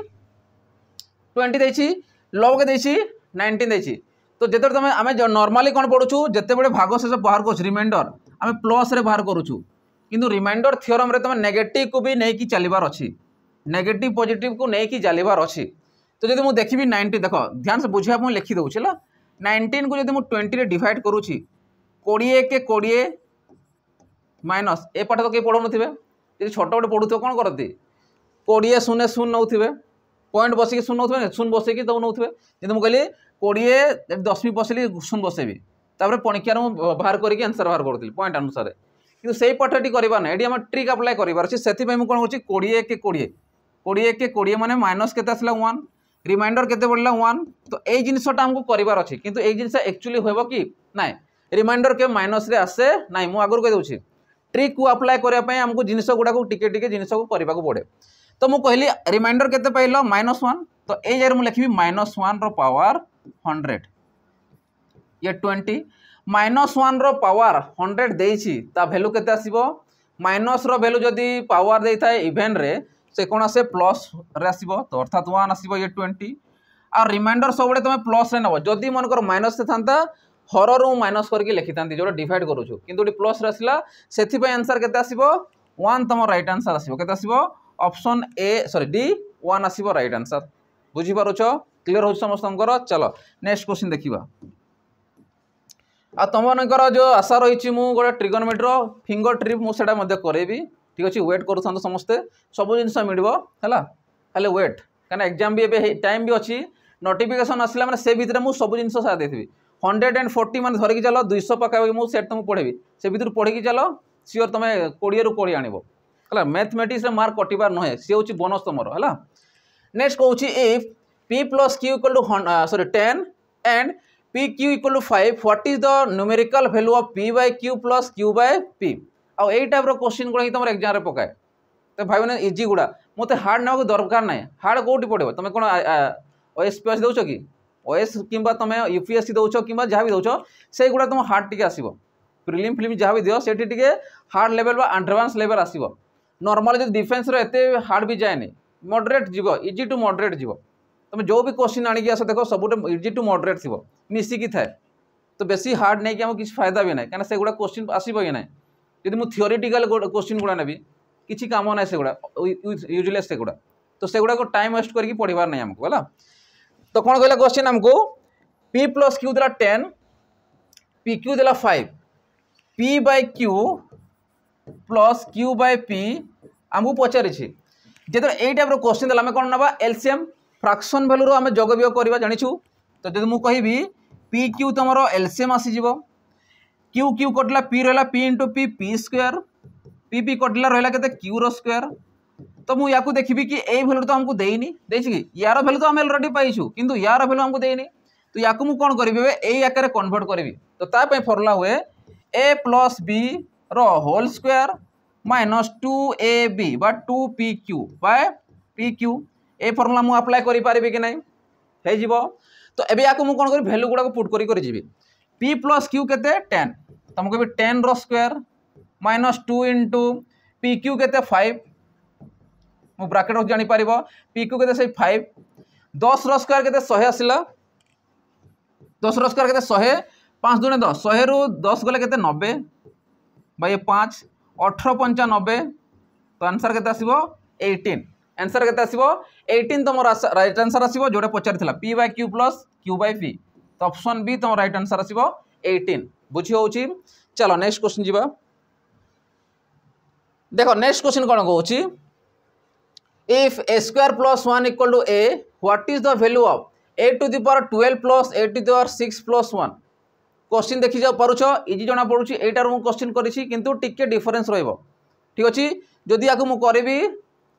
20 देछि लब के देछि 19 देछि तो जिते तुम आम नॉर्मली कौन पढ़ुछु जिते बड़े भाग शेष बाहर कर रिमाइंडर आम प्लस रे बाहर करुछु किंतु रिमाइंडर थ्योरम रे तुम नेगेटिव को भी नहीं चलबार अच्छी नेगेटिव पॉजिटिव को नहीं चलबार अच्छी तो जब मुझे देखी 90 देख ध्यान से बुझा मुझे लिखी दूसरी 19 को जब मुझे 20 रे डिवाइड करुँची 20 के 20 माइनस ए पाठ तो कहीं पढ़ु थे छोट बड़े पढ़ुथ कौन करती 20 शून्य शून्य नौ पॉइंट बसिक शून्य नौ शून्य बसैक तो नौ जब मुझे कहली 20 10 बसैली शून्य बसैबी तापर पणिकियार बाहर करके आंसर बाहर करूँ पॉइंट अनुसार किंतु से पाठटी करार ना ये आम ट्रिक अप्लाई करार अच्छे से मुझे कौन करुँच 20 के 20 माने माइनस के आसला 1 रिमाइंडर केते पड़ला 1 तो ये जिनटा आमको करार अच्छे किंतु ये जिन एक्चुअली होब कि ना रिमाइंडर के माइनस रे आसे ना मुझे आगुरी कही दूसरी ट्रिक को अप्लाई करने आमको जिनस गुड़ा टिके जिनस को करने पड़े तो मुझे कहली रिमाइंडर केते पाइल -1 तो ये जगह मुझे लिखी -1 रो पावर 100 ये 20 -1 रो पावर 100 देइछि ता वैल्यू केते आसीबो माइनस रो वैल्यू जदी पावर देई थाए इवेन रे से कोन आसे प्लस रे आसीबो तो अर्थात 1 आसीबो ये 20 और रिमाइंडर सबले तुम प्लस रे नबो जदी मनकर माइनस से थांता हर रू माइनस करके लिखि थांती जोटा डिवाइड करूछु किंतु एटी प्लस रे आसिला सेथि पय आंसर केते आसीबो 1 तम राइट आंसर आसीबो केते आसीबो ऑप्शन ए सॉरी डी 1 आसीबो राइट आंसर बुझी पारुछो क्लियर हो समस्तंकर चलो नेक्स्ट क्वेश्चन देखिबा आ तुम मनकर जो आशा रही मुझे गोटे ट्रिगोनोमेट्री फिंगर ट्रिप मुझे करेबी ठीक अच्छे वेट करूँ समस्ते सब जिन मिल खाली वेट कहीं एग्जाम भी ए टाइम भी अच्छी नोटिफिकेशन आसला मैंने से भितर मुझे सब जिन साथ देती 140 मान धरिकी चल 200 पाखापाखि मुझे सेट तुमको पढ़ेबी से भितर पढ़ी चल सियोर तुम 20 ରୁ 20 आनब है मैथमेटिक्स मार्क कटिबार नुहे सी हूँ बोनस तुम है नेक्स्ट कहूँ if p plus q equal to sorry 10 and p q equal to 5 what is the numerical value of p bye q plus q bye p आउ एई टाइप रो क्वेश्चन गुड़ा ही तुम exam रे पकाए तो भाई मैंने इजी गुड़ा मत हार्ड ना दरकार ना हार्ड कौटी पड़े तुम कौन ओएसपीएस दौच कि ओएस कि तुम यूपीएससी दौच कि जहाँ भी दौच से गुड़ा तुम हार्ड टिके आसो प्रिलिम फिल्म जहाँ भी दियो से हार्ड लेवल बा एडवांस लेवल आसो नॉर्मल जो डिफेन्स एते हार्ड भी जाए मॉडरेट जीव इजी टू मॉडरेट जीव तुम जो भी क्वेश्चन आणिक आस देख सब इजी टू मॉडरेट थी मिसिकी थाए तो बेसी हार्ड नहीं कि आम किसी फायदा भी ना कहीं से गुड़ा क्वेश्चन आसो कि ना जब मुझे थियोरिटिकल क्वेश्चन गुड़ा नेबी किसी काम ना से गुड़ा यूजलेस से गुड़ा तो से गुड़ा को टाइम वेस्ट करके पढ़ार नहीं आमको है तो कौन कहला क्वेश्चन आमको p प्लस क्यू देला 10 p क्यू देला 5 p by q plus q by p आमको पचारि जो यही टाइप क्वेश्चन देला आम कौन ना एलसीएम फ्रैक्शन वैल्यू आम जग वियोग करवा जाचु तो जब मुझे कहबी पी क्यू तुम एलसीएम आसीज क्यू क्यू कटला पी रहा P into P P square P P कटला रहा के क्यू रो स्क्वायर तो मुझे या देखी कि यही वैल्यू तो हमको देनी कि यार वैल्यू तो आम अलरेडी पाइछु किंतु यार वैल्यू हमको देनी तो या मुझे कौन करी यही आकार कन्वर्ट करी तो ताप फर्मुला हुए ए प्लस बी रो होल स्क्वायर माइनस 2ab बा 2pq बाय pq ए फर्मुला मुझे अप्लाई करि पारिबे कि नहीं हे जीवो तो एबे याको मु कोन करी वैल्यू गुडा को पुट करी जीवी p प्लस q केते 10 तुमको भी 10 रो square minus 2 into P Q केते 5 मु ब्रैकेट रो जानि परिबो पी क्यू केते से 5 10 रो स्क्वायर केते 100 आसिला 10 रो स्क्वायर केते 100 5 दुने 10 100 रु 10 गले केते 90 बाय 5 18 95 तो आंसर केते आसीबो 18 आंसर केते आसीबो 18 तुम राइट आंसर आसीबो जोडे पचारिथिला p bye q plus q bye p तो ऑप्शन बी तुम राइट आंसर आसीबो 18 बुझी होउची। चलो नेक्स्ट क्वेश्चन जीवा देखो नेक्स्ट क्वेश्चन कोन कहउची if a square plus 1 equal to a what is the value of a to the power 12 plus a to the power 6 plus 1 question देखि जा पारुछ इजी जणा पडुची एटार मु क्वेश्चन करिछि किंतु टिके डिफरेंस रहइबो ठीक अछि जदि याकु मु करबी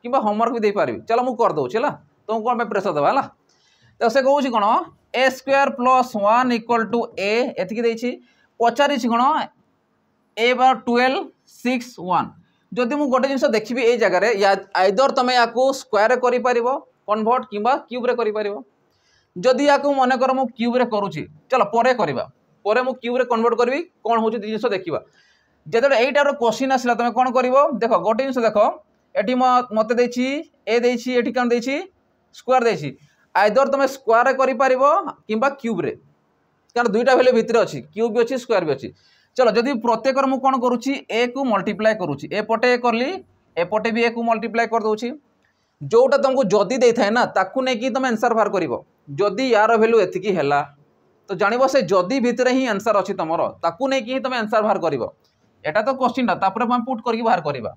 किबा होमवर्क भी दे पारबी चलो मु कर दउ छला तो कोन पे प्रेशर देबा हला तो से कहउछि कोन a square plus 1 equal to a एतिकी दैछि पचारिछि कोन a बार 12 6 1 जदि मु गोटे जिंस देखिबी ए जगह रे या आइदर तमे याकू स्क्वायर करि परिबो कन्वर्ट किबा क्यूब रे करि परिबो जदि याकू मने कर मु क्यूब रे करूछि चलो परे करबा परे मु क्यूब रे कन्वर्ट करबी कोन होछि जिंस देखिबा जेतरे एटा रो क्वेश्चन आसला तमे कोन करबो देखो गोटे जिंस देखो एटी मते दैछि ए दैछि एटी कोन दैछि स्क्वायर दैछि आइदर तमे स्क्वायर करि परिबो किबा क्यूब रे कारण दुईटा वैल्यू भितर अछि क्यूब भी अछि स्क्वायर भी अछि चलो जदि प्रत्येक मु कोन करूछि a को मल्टीप्लाई करूछि ए पटे करली ए पटे भी a को मल्टीप्लाई कर दोछि जोटा तुमको जदि देई थाए ना ताकू नै कि तुम आंसर बाहर करिवो जदि यार वैल्यू एतिकी हेला तो जानिबो से जदि भितर ही आंसर अछि तमरो ताकू नै कि तुम आंसर बाहर करिवो एटा तो क्वेश्चन ता तापर हम पुट करके बाहर करिवा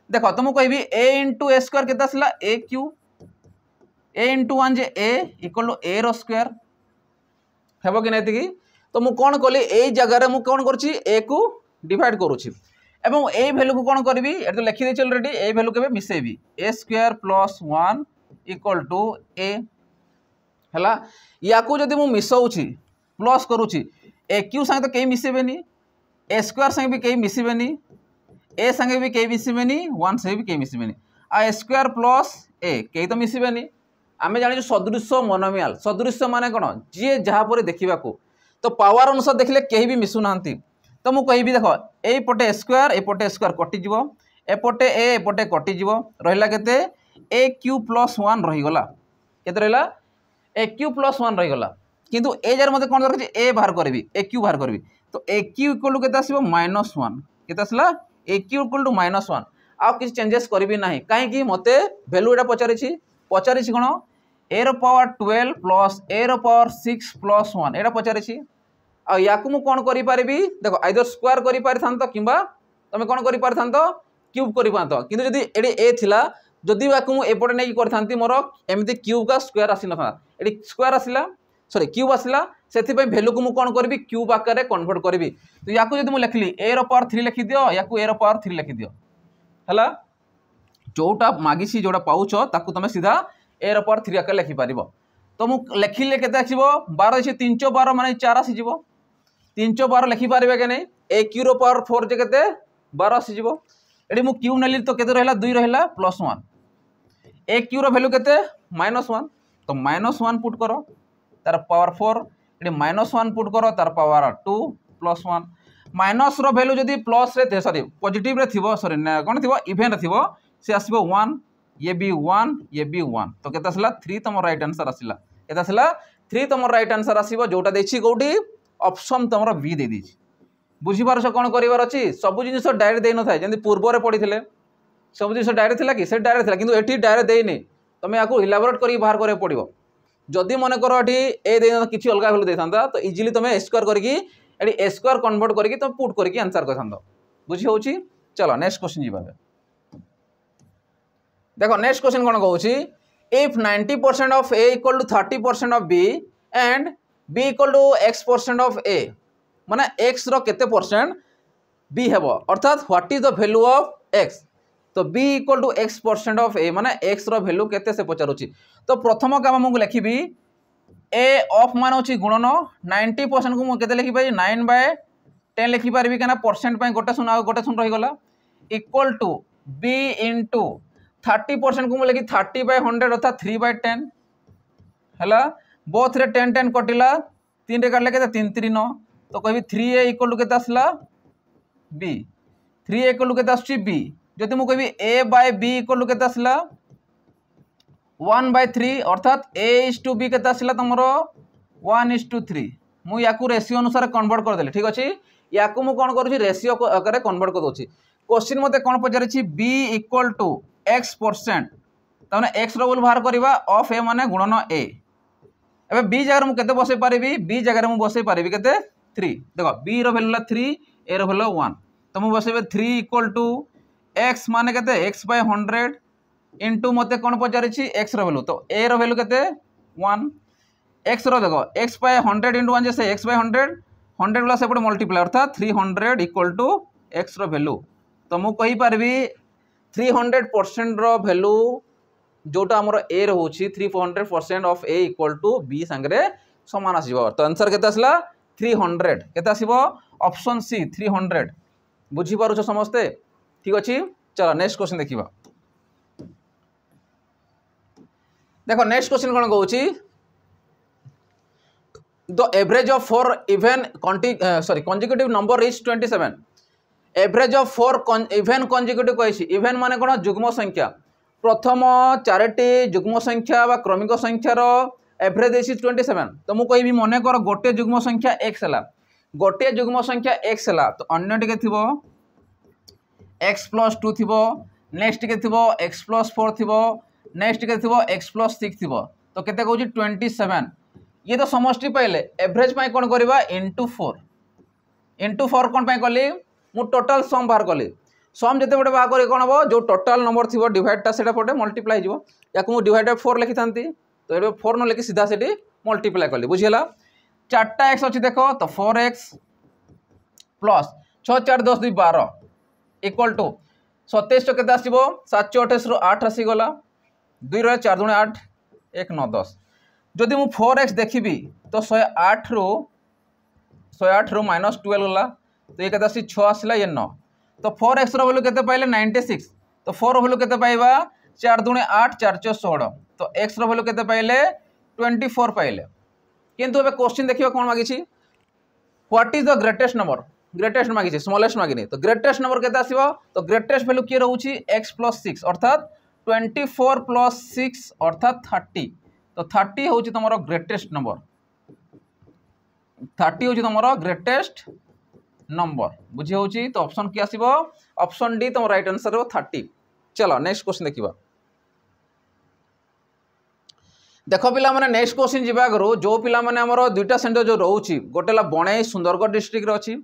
देखो तुम कहबी a * a स्क्वायर केता आसला a क्यू a * 1 जे a इक्वल टू a रो स्क्वायर हेबो कि नै एतिकी तो मु कोन कली ए जगह रे मु कोन करछि a को डिवाइड करूछि एवं ए वैल्यू को कोन करबी एत लिखि देछि ऑलरेडी ए वैल्यू केबे मिसेबी a square plus 1 equal to a हला या को जदी मु मिसौछि प्लस करूछि a क्यू संगे तो केई मिसेबेनी a स्क्वायर संगे भी केई मिसेबेनी a संगे भी केई मिसेबेनी 1 संगे भी केई मिसेबेनी आ स्क्वायर प्लस a केई तो मिसेबेनी आमे जानि सदृश्य मोनोमियल सदृश्य माने कोन जे जहा पर देखिबा को तो पावर अनुसार देखले कहीं भी मिसु नांती तो मु कहि भी देखो ए पटे स्क्वायर कटि जीवो एपटे ए एपटे कटि जीवो रहिला केते a क्यू प्लस 1 रहि गला केते रहिला a क्यू प्लस 1 रहि गला किंतु ए जार मते कोन दरछि a बाहर करबी a क्यू बाहर करबी तो a क्यू इक्वल टू केते आसीबो -1 केते आसला a क्यू इक्वल टू -1 आ किछ चेंजेस करबी नाही काहे कि मते वैल्यू एटा पचारिछि कोन a रो पावर 12 प्लस a रो पावर 6 प्लस 1 एटा पचारिछि आ याकू मु कोन करि पारबी देखो आइदर स्क्वायर करि पारथांतो किबा तमे कोन करि पारथांतो क्यूब करि पांतो किंतु जदी एडी a थिला जदी याकू मु एपटे नै करथांती मोर एमिति क्यूब का स्क्वायर आसी नथा एडी स्क्वायर आसिला सॉरी क्यूब आसिला सेथि पय वैल्यू को मु कोन करबी क्यूब आकार रे कन्वर्ट करबी तो याकू जदी मु लिखली a रो पावर 3 लिखि दियो याकू a रो पावर 3 लिखि दियो हला जोटा मागिसी जोटा पाउछो ताकू तमे सीधा a रो पावर 3 आकार लिखि पारिबो तो मु लिखिले केते आसीबो 12 से 312 माने 4 आसी जीवो 312 लिखि पारिबे के नै a क्यू रो पावर 4 जे केते 12 आसी जीवो एडी मु क्यूब नेली तो केते रहला 2 रहला +1 a क्यू रो वैल्यू केते -1 तो -1 पुट करो तार पावर 4 एडी -1 पुट करो तार पावर 2 +1 माइनस रो वैल्यू जदी प्लस रे सॉरी पॉजिटिव रे थिबो सॉरी कोन थिबो इवन रे थिबो से आसीबो 1 ये भी 1 तो केते आसला 3 तम राइट आंसर आसिला केते आसला 3 तम राइट आंसर आसीबो जोटा देछि कोठी ऑप्शन तमरो बी दे दीछि बुझी पारछ कोन करिवार अछि सब जिनिस डायरेक्ट देइ न थाय जंदी पूर्व रे पडिथिले सब जिनिस डायरेक्ट थिला कि से डायरेक्ट थिला किंतु एठी डायरेक्ट देइ नै तमे याकू इलाबोरेट करी बाहर करे पडिबो जदी मने करो एठी ए देइ न किछि अलगा वैल्यू देथांता तो इजीली तमे स्क्वायर करकी एठी ए स्क्वायर कन्वर्ट करकी तमे पुट करकी आंसर करथांतो बुझी होउछि चलो नेक्स्ट क्वेश्चन जीबा देखो नेक्स्ट क्वेश्चन कोन कहउछि if 90% of a equal to 30% of b and b equal to x% of a माने x रो केते परसेंट b हेबो अर्थात what is the value of x तो b equal to x% of a माने x रो वैल्यू केते से पचारुछि तो प्रथम काम मु लिखिबी a ऑफ मान होछि गुणन 90% को मु केते लिखि पाइ 9/10 लिखि पारबी केना परसेंट पय गोटे सुन रहि गला इक्वल टू b * 30% को मु लिखि 30/100 अर्थात 3/10 हला बोथ रे 10 10 कटिला 3 रे काटले केते 3 3 9 तो कहबी 3a इक्वल टू केते आसला b 3a इक्वल टू केते आछी b जदि मु कहबी a by b equal to केते आसला 1/3 अर्थात a इज टू b केते आसला तमरो 1:3 मु याकू रेशियो अनुसार कन्वर्ट कर देले ठीक अछि याकू मु कोन करूची रेशियो आकारे कन्वर्ट कर दोची क्वेश्चन मते कोन पचारछि b इक्वल टू x% ताने x रो वैल्यू बाहर करबा ऑफ a माने गुणन a एबे b जगह मु केते बसै पारिबी b जगह मु बसै पारिबी केते 3 देखो b रो वैल्यू 3 a रो वैल्यू 1 तो मु बसैबे 3 इक्वल टू x माने केते x बाय 100 इनटू मते कोन पचारछि x रो वैल्यू तो a रो वैल्यू केते 1 x रो देखो x बाय 100 इनटू 1 जैसे x बाय 100 100 प्लस एपटे मल्टीप्लाई अर्थात 300 इक्वल टू x रो वैल्यू तो मु कहि पारबी 300% रो वैल्यू जोटा हमर a रहउछि 300% of a equal to b संगरे समान आसीबो तो आंसर केते आसला 300 केते आसीबो ऑप्शन सी 300 बुझी पारुछ समस्ते ठीक अछि चलो नेक्स्ट क्वेश्चन देखिबा देखो नेक्स्ट क्वेश्चन कोन कहउछि the average of 4 even consecutive number is 27 average of 4 even consecutive कहछि इवन माने कोन जुग्म संख्या प्रथम चारटी जुग्म संख्या बा क्रमिक संख्यार एवरेज देछि 27 तो मु कहबी मने कर गोटे जुग्म संख्या x हला गोटे जुग्म संख्या x हला तो अन्य टिके थिबो x + 2 थिबो नेक्स्ट टिके थिबो x + 4 थिबो नेक्स्ट टिके थिबो x + 6 थिबो तो केते कहउछि 27 ये तो समष्टि पाइले एवरेज पाई कोन करबा * 4 कोन पाई कली मु टोटल सम बाहर कली सम जते बडे बाहर करी कोन हो जो टोटल नंबर थिबो डिवाइड ता सेटा पटे मल्टीप्लाई जिवो याकू मु डिवाइड बाय 4 लिखि थांती तो एबे 4 न लिखि सीधा सेठी मल्टीप्लाई कली बुझियला चारटा x अछि देखो तो 4x प्लस 6 4 10 2 12 इक्वल टू 27 केते आसीबो 7 28 रो 8 आसी गला 2 रो 4 2 8 1 9 10 जदि मु 4x देखिबी तो 108 रो -12 गला तो ये केते आसी 6 आसला ये 9 तो 4x रो वैल्यू केते पाइले 96 तो 4 वैल्यू केते पाइबा 4 2 8 4 4 16 तो x रो वैल्यू केते पाइले 24 पाइले किंतु एबे क्वेश्चन देखिबा कोन मागिछि व्हाट इज द ग्रेटेस्ट मागिछि स्मॉलेस्ट मागिनी तो ग्रेटेस्ट नंबर केते आसीबो तो ग्रेटेस्ट वैल्यू के रहउछि x + 6 अर्थात 24 + 6 अर्थात 30 तो 30 होउछि तमरो ग्रेटेस्ट नंबर 30 होउछि तमरो ग्रेटेस्ट नंबर बुझी होउछि तो ऑप्शन की आसीबो ऑप्शन डी तम राइट आंसर हो 30 चलो नेक्स्ट क्वेश्चन देखिबा देखो पिला माने नेक्स्ट क्वेश्चन जिबा करू जो पिला माने हमरो दुईटा सेंटर जो रहउछि गोटेला बणाई सुंदरगढ़ डिस्ट्रिक्ट रे अछि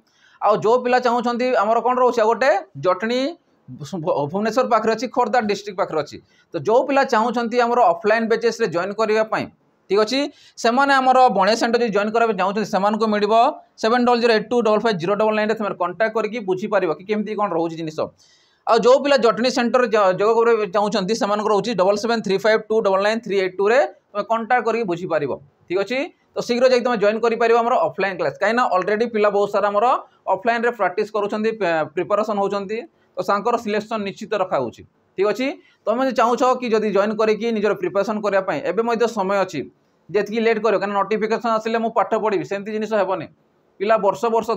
आ जो पिला चाहउछंती हमरो कोन रहउछि गोटे जटनी भुवनेश्वर पाखरे अछि खोर्धा डिस्ट्रिक्ट पाखरे अछि तो जो पिला चाहउछंती हमरो ऑफलाइन बैचेस रे जॉइन करिया पई ठीक अछि से माने हमरो बणे सेंटर जे जॉइन करबे चाहउछंती समान को मिलिबो 7082555099 रे तमे कांटेक्ट करके बुझी पारिबो कि केमती कोन रहउछि जिनिस आ जो पिला जटनी सेंटर जोग करे चाहउछंती समान को रहउछि 7735299382 रे तमे कांटेक्ट करके बुझी पारिबो ठीक अछि तो शीघ्र जाई तमे जॉइन करि पारिबो हमरो ऑफलाइन क्लास काइना ऑलरेडी पिला बहुत सारा हमरो ऑफलाइन रे प्रैक्टिस करूछंती प्रिपरेशन होउछंती तो सांकर सिलेक्शन निश्चित रखा होउछि ठीक अछि तमे चाहउछो कि जदी जॉइन करि कि निजर प्रिपरेशन करिया पई एबे मध्ये समय अछि जेतकी लेट करियो कारण नोटिफिकेशन आसिले मु पाठ पढिबी सेंती जिनिस हेबनी पिला वर्ष 2 वर्ष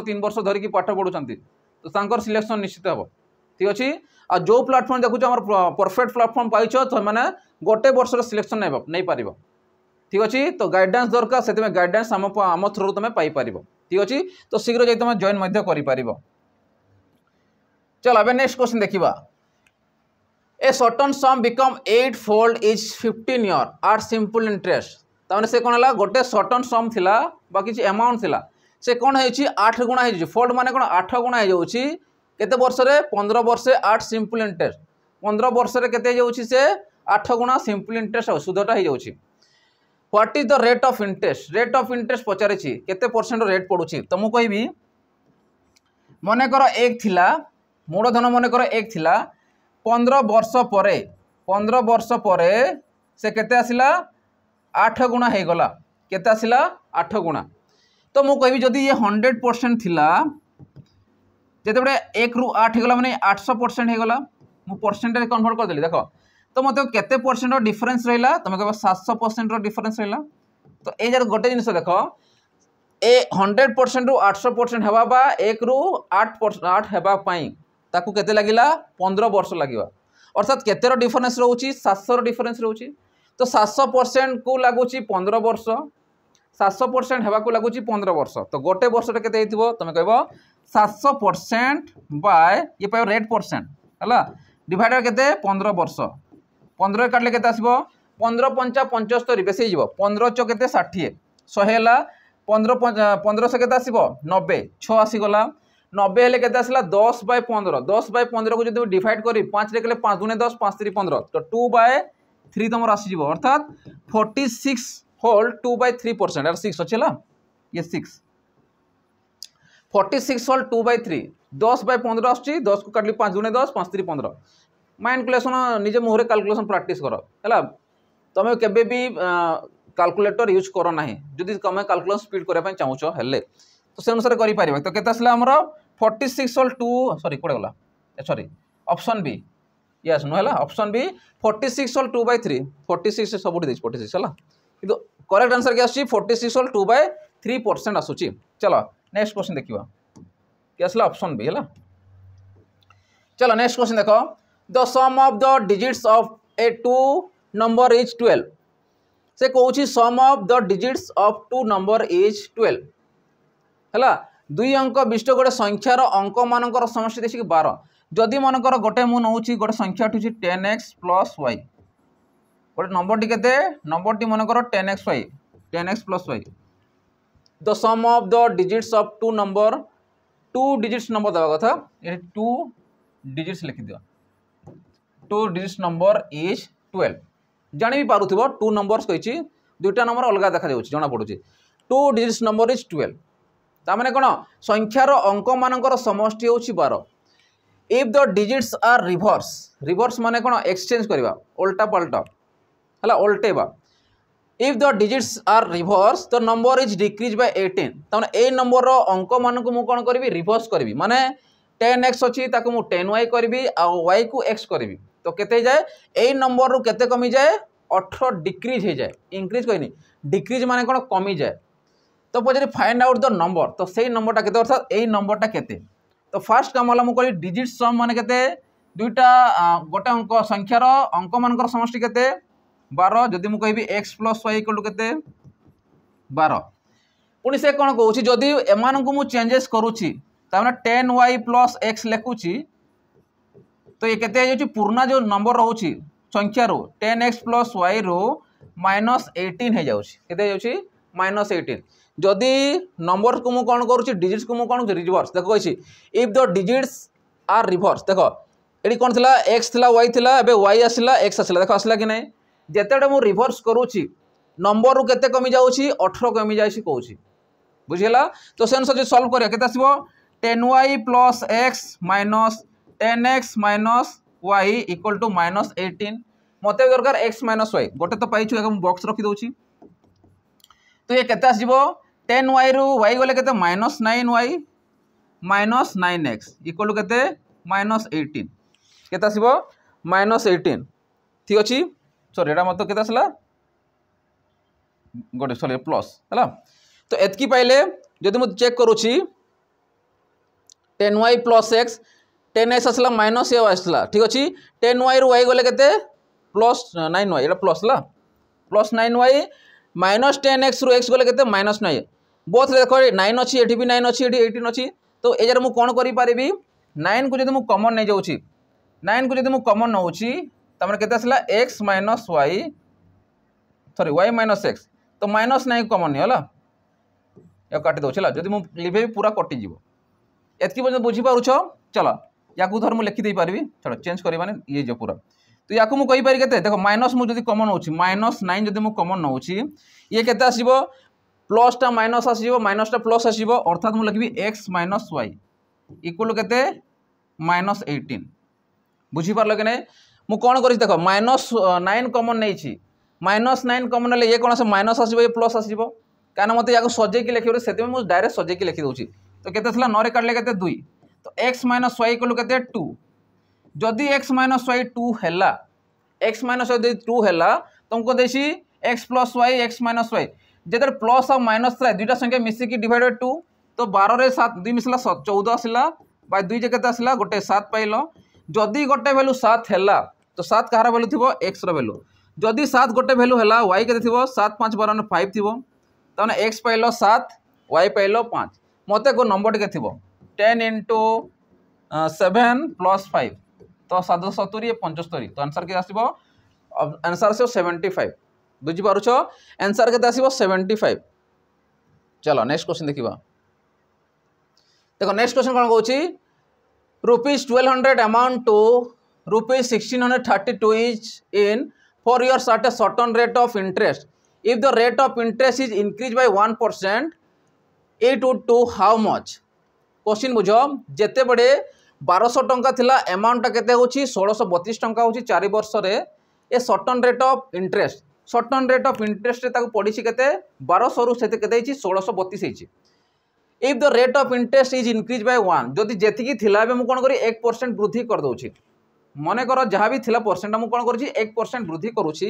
3 वर्ष धरि कि पाठ पढुछंती तो सांकर सिलेक्शन निश्चित हेबो ठीक अछि आ जो प्लेटफॉर्म देखुछ हमर परफेक्ट प्लेटफॉर्म पाइछो तो माने गोटे वर्ष रो सिलेक्शन नै पारिबो ठीक अछि तो गाइडेंस दरकार सेते में गाइडेंस हम थ्रू तमे पाई पारिबो ठीक अछि तो शीघ्र जाई तमे जॉइन मध्ये करि पारिबो चलो अब नेक्स्ट क्वेश्चन देखिबा a certain sum become 8-fold is 15 year are simple interest ताने से कोन हला गोटे सर्टेन सम थिला बाकी छि अमाउंट थिला से कोन हे छि 8 गुणा हे छि फोल्ड माने कोन 8 गुणा हे जाउ छि केते वर्ष रे 15 वर्ष 8 सिंपल इंटरेस्ट 15 वर्ष रे केते जाउ छि से 8 गुणा सिंपल इंटरेस्ट सुधटा हे जाउ छि what is the rate of interest पचारे छि केते परसेंट रेट पडु छि त मु कहबी मने कर 1 थिला मूलधन मन कर 1 थिला 15 वर्ष परे से केते आसिला 8 गुणा हे गला केते आसिला 8 गुणा तो मु कहबी जदी ये 100% थिला जेते बडे 1 रु 8 हे गला माने 800% हे गला मु परसेंटेज कन्वर्ट कर देली देखो तो मते केते परसेंट रो डिफरेंस रहला तमे कहबा 700% रो डिफरेंस रहला तो ये जार गोटे जिन देख ए 100% रु 800% हेबा बा 1 रु 8 हेबा पाई ताकू केते लागिला 15 वर्ष लागिवा अर्थात केतेर डिफरेंस रहउची 700 रो डिफरेंस रहउची तो 700% को लागुची 15 वर्ष 700% हेबा को लागुची 15 वर्ष तो गोटे वर्ष रे केते हेतिबो तमे कहबो 700% बाय ये पायो रेट परसेंट हला डिवाइडेड केते 15 वर्ष 15 काटले केते आसीबो 15 पंचा 75 बेसी हिजबो 15 चो केते 60 100 हेला 15 से केते आसीबो 90 6 आसी गला 90 हेले केते आसला 10 बाय 15 10 बाय 15 को जदि डिवाइड करी 5 रे केले 5 दुने 10 5 3 15 तो 2 बाय 3 तमर आसी जिवो अर्थात 46 होल 2 बाय 3% यार 6 अच्छेला ये 6 46 होल 2 बाय 3 10 बाय 15 आछि 10 को काटली 5 दुने 10 5 3 15 माइंड कैलकुलेशन निजे मुहरे कैलकुलेशन प्रैक्टिस करो हैला तमे केबे भी कैलकुलेटर यूज करो ना जदि तुम कैलकुलेशन स्पीड करने चाहूँ हेले तो से अनुसार करें तो केते आसला हमर 46 होल 2 सॉरी कोडे गला sorry option B yes no हैला ऑप्शन बी 46 होल 2 बाय 3 46 से सबुठी देछ 46 हैला किंतु करेक्ट आंसर के आछि 46 होल 2 बाय 3% आसुची चलो नेक्स्ट क्वेश्चन देखिबा के आसला ऑप्शन बी हैला चलो नेक्स्ट क्वेश्चन देखो the sum of the digits of a two number is 12 से कहूँ sum of the digits of two number is 12 है दुई अंक विशिष्ट गोटे संख्यार अंक मानकर समष्टि देखिए 12 जदि मनकर गोटे मु नौ गोटे संख्या उठी 10x प्लस वाई गोटे नंबर टी नंबर टी मनकर 10x plus Y the sum of the digits of two number two digits number देवा कथा ये 2 डिजिट्स लिखि दियो 2 डिजिट्स नंबर इज 12 जानी भी पारुथिबो 2 नंबर्स कहिछि दुईटा नंबर अलग देखा जाउछि जना पडुछि 2 डिजिट्स नंबर इज 12 ता माने कोन संख्यार अंक मानकर समष्टि होछि 12 if the digits are reverse reverse माने कोन एक्सचेंज करबा उल्टा पलटा हला उल्टेबा if the digits are reverse the number is decrease by 18 ता माने ए नंबर रो अंक मान को मु कोन करबी रिवर्स करबी माने 10x अछि ताको मु 10y करबी आ y को x करबी तो केते जाए ए नंबर रु केते कमी जाए 18 डिक्रीज हो जाए इंक्रीज कहनी डिक्रीज माने कोन कमी जाए तो पछरे फाइंड आउट द नंबर तो सेही नंबरटा केते अर्थात एई नंबरटा केते तो फर्स्ट काम होला मु कहि डिजिट सम माने केते दुईटा गोटे अंक संख्यार अंक मानकर समष्टि केते 12 जदि मु कहिबी x + y = केते 12 पुनी से कोन कहूची जदि एमान को मु चेंजेस करूची ता माने 10y + x लेखुची तो ये केते हो पुराना जो नंबर रोची संख्या रो 10x + y रो -18 हो जाउची केते जाउची -18 जदि नंबर को मु कोन करूची डिजिट्स को मु कोन रिवर्स देखो कहिसी if the digits are reverse देखो एडी कोन थिला x थिला y थिला एबे y आसिला x आसिला देखो आसिला कि नै जेतेडे मु रिवर्स करूची नंबर रो केते कमी जाउची 18 कमी जाइसी कहूची बुझिला तो से अनुसार जे सॉल्व करिया केते आसीबो 10y + x - 10x - y = -18 मते दरकार x - y गोटे तो पाइछु एक बॉक्स रखी दोची तो ये केते आसीबो 10y रु y गले केते -9y - 9x = केते -18 केते आसीबो -18 ठीक अछि सॉरी एटा मत केते आसला गोटे सॉरी प्लस हला तो एतकी पाइले जदि मु चेक करूची 10y + x 10x आसला माइनस ए आसला ठीक अछि 10y रु y गले केते +9y एटा प्लस ला +9y -10x रु x गले केते -9 बोथ देखो 9 अछि एठी भी 9 अछि एठी 18 अछि तो ए जरा मु कोन करि पारिबी 9 को जदि मु कॉमन नै जाउची 9 को जदि मु कॉमन नउची त हमर केते आसला x - y sorry y - x तो -9 कॉमन नै होला या काटि दउ छला जदि मु लिभे पूरा कटि जिवो एतकी बजे बुझी पारुछ चलो याकू धर मु लिखि दे पारबी चलो चेंज करी माने ये जो पूरा तो याकू मु कहि पारि केते देखो माइनस मु जदि कॉमन होची -9 जदि मु कॉमन नउची ये केते आसीबो प्लस टा माइनस आसीबो माइनस टा प्लस आसीबो अर्थात मु लिखबी x - y इक्वल केते -18 बुझी पारलो कि नै मु कोन करि देखो -9 कॉमन नै छी -9 कॉमन ले ये कोन से माइनस आसीबो ये प्लस आसीबो काना मते याकू सजे कि लिखिबो सेते मु डायरेक्ट सजे कि लिखि दोची तो केते थला 9 रे काटले केते 2 तो x - y इक्वल केते 2 जदि x - y 2 हैला x - y 2 हैला तुमको देसी x + y x - y जेते प्लस और माइनस रे दुईटा संख्या मिसिकी डिवाइड बाय 2 तो 12 रे 7 2 मिसला 14 आसिला बाय 2 जे केते आसिला गोटे 7 पाइलो जदी गोटे वैल्यू 7 हैला तो 7 कहार वैल्यू थिबो x रो वैल्यू जदी 7 गोटे वैल्यू हैला y केते थिबो 7 5 12 5 थिबो तने x पाइलो 7 y पाइलो 5 मते को नंबर टिके थिबो 10 into 7 plus 5 तो 770 75 तो आंसर के आसीबो आंसर से 75 बुझी पारुछो आंसर के आसीबो 75 चलो नेक्स्ट क्वेश्चन देखिबा देखो नेक्स्ट क्वेश्चन कोन कहूची ₹1200 amount to ₹1632 is in 4 years at a certain rate of interest if the rate of interest is increased by 1% it would to how much question बुझो जेते बड़े 1200 टंका थिला अमाउंट टा केते होची 1632 टंका होची 4 वर्ष रे a certain rate of interest रे ताको पडिची केते 1200 रु सेते केते हिची 1632 हिची if the rate of interest is increase by 1 जदि जेति की थिला बे मु कोन करी 1% वृद्धि कर दोची मने करो जहाँ भी थिला परसेंट मु कोन करूची 1% वृद्धि करूची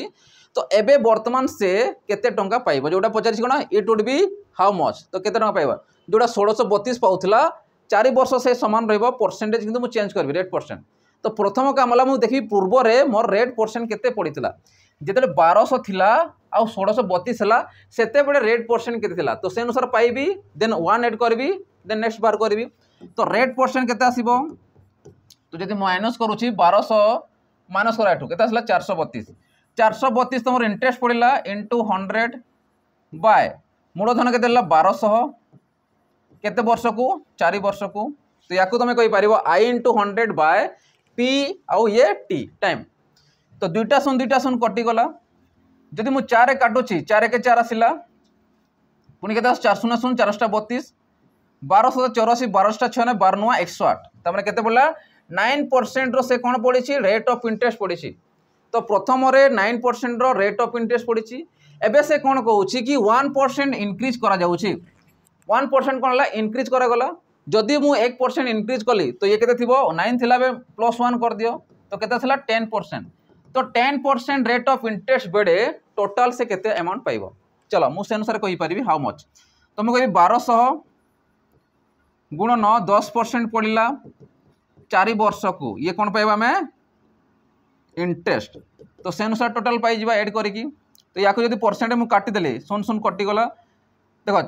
तो एबे वर्तमान से केते टंका पाइबो जोटा पचारछि कोन it would be how much तो केते टंका पाइबो जोटा 1632 पाउथिला 4 वर्ष से समान रहबो परसेंटेज किंतु मु चेंज करबी रेट परसेंट तो प्रथम कामला मु देखि पूर्व रे मोर रेट परसेंट केते पडिथिला जेते 1200 थिला आ 1632 हला सेते बडे रेट परसेंट केते थिला तो से अनुसार पाइबी देन 1 ऐड करबी देन नेक्स्ट बार करबी तो रेट परसेंट केते आसीबो तो जदि माइनस करूची 1200 माइनस करा एठू केते आसला 432 तमर इंटरेस्ट पडिला इनटू 100 बाय मूलधन केते देला 1200 केते वर्ष को 4 वर्ष को तो याकू तुम कहि पारिबो i into 100 बाय p आउ ये t टाइम तो दुईटा सुन कटि गला जदि मु 4 काटुची 4 के 4 आसिला पुनी केते 4 0 0 4 32 1284 12 6 12 9 108 तमने केते बोला 9% रो से कोन पडिची रेट ऑफ इंटरेस्ट पडिची तो प्रथम रे 9% रो रेट ऑफ इंटरेस्ट पडिची एबे से कोन कहूची कि 1% इंक्रीज करा जाउची 1% कोन ला इंक्रीज करा गला जदि मु 1% इंक्रीज कली तो ये केते थिबो 9 थिला बे +1 कर दियो तो केते थिला 10% तो 10% rate of interest Bede total से केते अमाउंट पाइबो चलो मु से अनुसार कहि परिबी हाउ मच तो मु कहि 1200 गुणन 10% पड़िला 4 वर्ष को ये कौन पाइबा हमें इंटरेस्ट तो से अनुसार टोटल पाई जिबा ऐड करिकी तो याको जदि परसेंट मु काटी देले सुन कटि गला देखो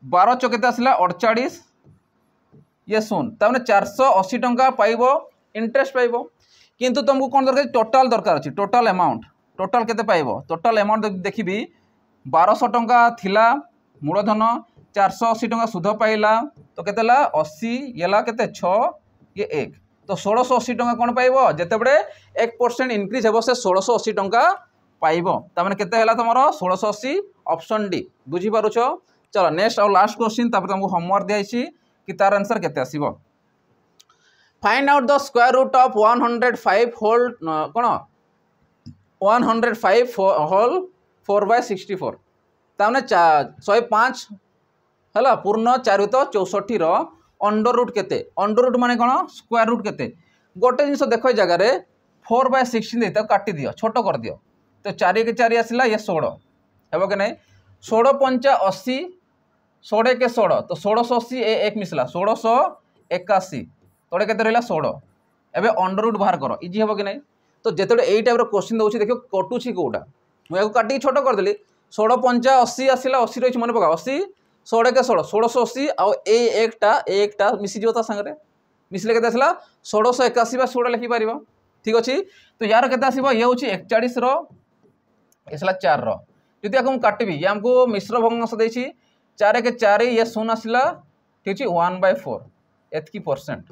12 चकेते आसला 48 ये सुन ताने 480 टंका पाइबो इंटरेस्ट पाइबो किंतु तुमको कौन दरकार अछि टोटल अमाउंट टोटल केते पाइबो टोटल अमाउंट देखिबी 1200 टंका थिला मूलधन 480 टंका सुध पाइला तो केतेला 80 येला केते 6 ये 1 तो 1680 टंका कौन पाइबो जेते बडे 1% इंक्रीज हेबो से 1680 टंका पाइबो त माने केते हैला तमरो 1680 ऑप्शन डी बुझी पारुछो चलो नेक्स्ट और लास्ट क्वेश्चन तापर तुमको होमवर्क दियाइछि कि तार आंसर केते आसीबो find out the square root of 105 whole कोन 105 होल 4/64 ताने 105 हला पूर्ण 4 तो 64 रो अंडर रूट केते अंडर रूट माने कोन स्क्वायर रूट केते गोटे जिंस देखो जगह रे 4/16 देता काटी दियो छोटो कर दियो तो 4 के 4 आसिला ये 16 हेबो के नै 16 पंचा 80 16 के 16 तो 1680 ए 1 मिसला 1681 तोड़े केते रहला 16 एबे अंडर रूट बाहर करो इजी हेबो के नै तो जेतडे एई टाइप रो क्वेश्चन दोछि देखियो कटुछि कोडा मु याको काटी छोटो कर देली 16 पंचा 80 आसिला 80 रहिछ मन पका 80 16 के 16 1680 आ एक टा मिसी जिवता संगरे मिसले केते आसला 1681 बा 16 लिखि पारिबो ठीक अछि तो यार केते आसीबो ये होछि 41 रो एसला 4 रो जदि आको काटबी ये हमको मिश्र भग्नांश देछि 4 के 4 ये शून्य आसला ठीक अछि 1/4 एतकी परसेंट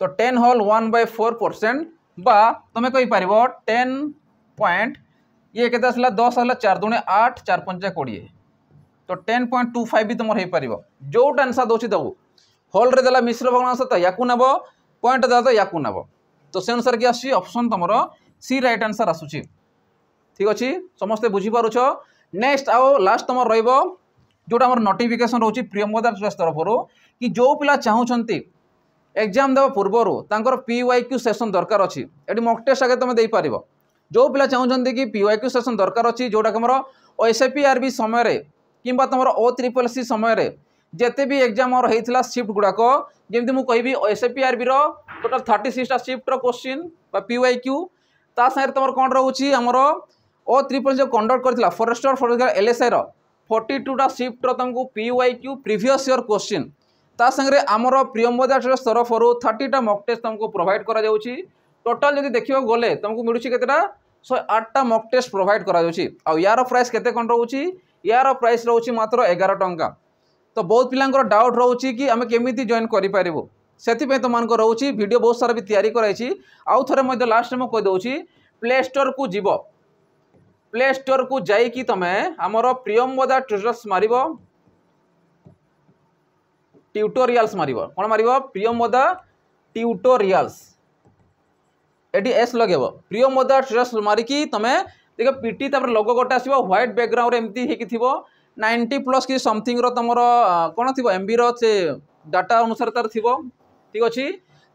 तो 10 होल 1/4% बा तमे कहि पारिबो 10 पॉइंट ये केते आसला 10 आसला 4 दूने 8 4 5 20 तो 10.25 भी तुम हो जोटा आंसर दोची दबो होल रे देला मिश्र भग्नांश तो याकू नबो पॉइंट देला तो याकू नबो तो से अनुसार की आसी ऑप्शन तुमरो सी राइट आंसर आसुची ठीक अछि समस्त बुझी पारुछो नेक्स्ट आओ लास्ट तुम रहइबो जोटा हमर नोटिफिकेशन रहउची प्रियंवदा ट्रस्ट तरफरो कि जो पिला चाहउछंती एग्जाम देबा पूर्वरु तांकर पीवाईक्यू सेशन दरकार अछि एडी मॉक टेस्ट आगे तुम देई पारिबो जो पिला चाहउछंती कि पीवाईक्यू सेशन दरकार अछि जोटा हमर OSAPRB समय किंबा तुम OSSC समय जिते भी एग्जाम और होता शिफ्ट गुड़ाक जमी मुझे कहि OSAPRB टोटाल 36टा शिफ्ट क्वेश्चन PYQ ता सागर तुम कौन रोचे आमर O3 जो कंडक्ट करथिला फॉरेस्टर फॉरेस्टर LSI 42टा शिफ्ट तुमको PYQ प्रीवियस ईयर क्वेश्चन ता संगे आमर प्रियंवदा ट्रस्ट तरफ 30टा मॉक टेस्ट तुमको प्रोवाइड करा जाउची टोटाल जदि देखियो गले तुमको मिलुची केतेटा 108टा मॉक टेस्ट प्रोवाइड करा जाउची आ यार प्राइस केते कोन रहउची यार प्राइस रहउची मात्र 11 टंका। तो बहुत पिलांकर डाउट रहउची कि आमे केमिति जॉइन करि पारिबो सेति पे तो मानको रहउची वीडियो बहुत सारा भी तैयारी कराइची आउ थरे मध्ये लास्ट में कह दउची प्ले स्टोर को जीवो प्ले स्टोर को जाई कि तमे हमरो प्रियंवदा ट्यूटर्स मारिबो ट्यूटोरियल्स मारिबो कोन मारिबो प्रियंवदा ट्यूटोरियल्स एटी एस लगेबो प्रियंवदा ट्यूटर्स मारिकी तमे देखो पीटी तापर लोगो गोटे आसीबो व्हाइट बैकग्राउंड एमती हेकी थिबो 90+ कि समथिंग रो तमरो कोन थिबो एमबी रो से डाटा अनुसार तार थिबो ठीक अछि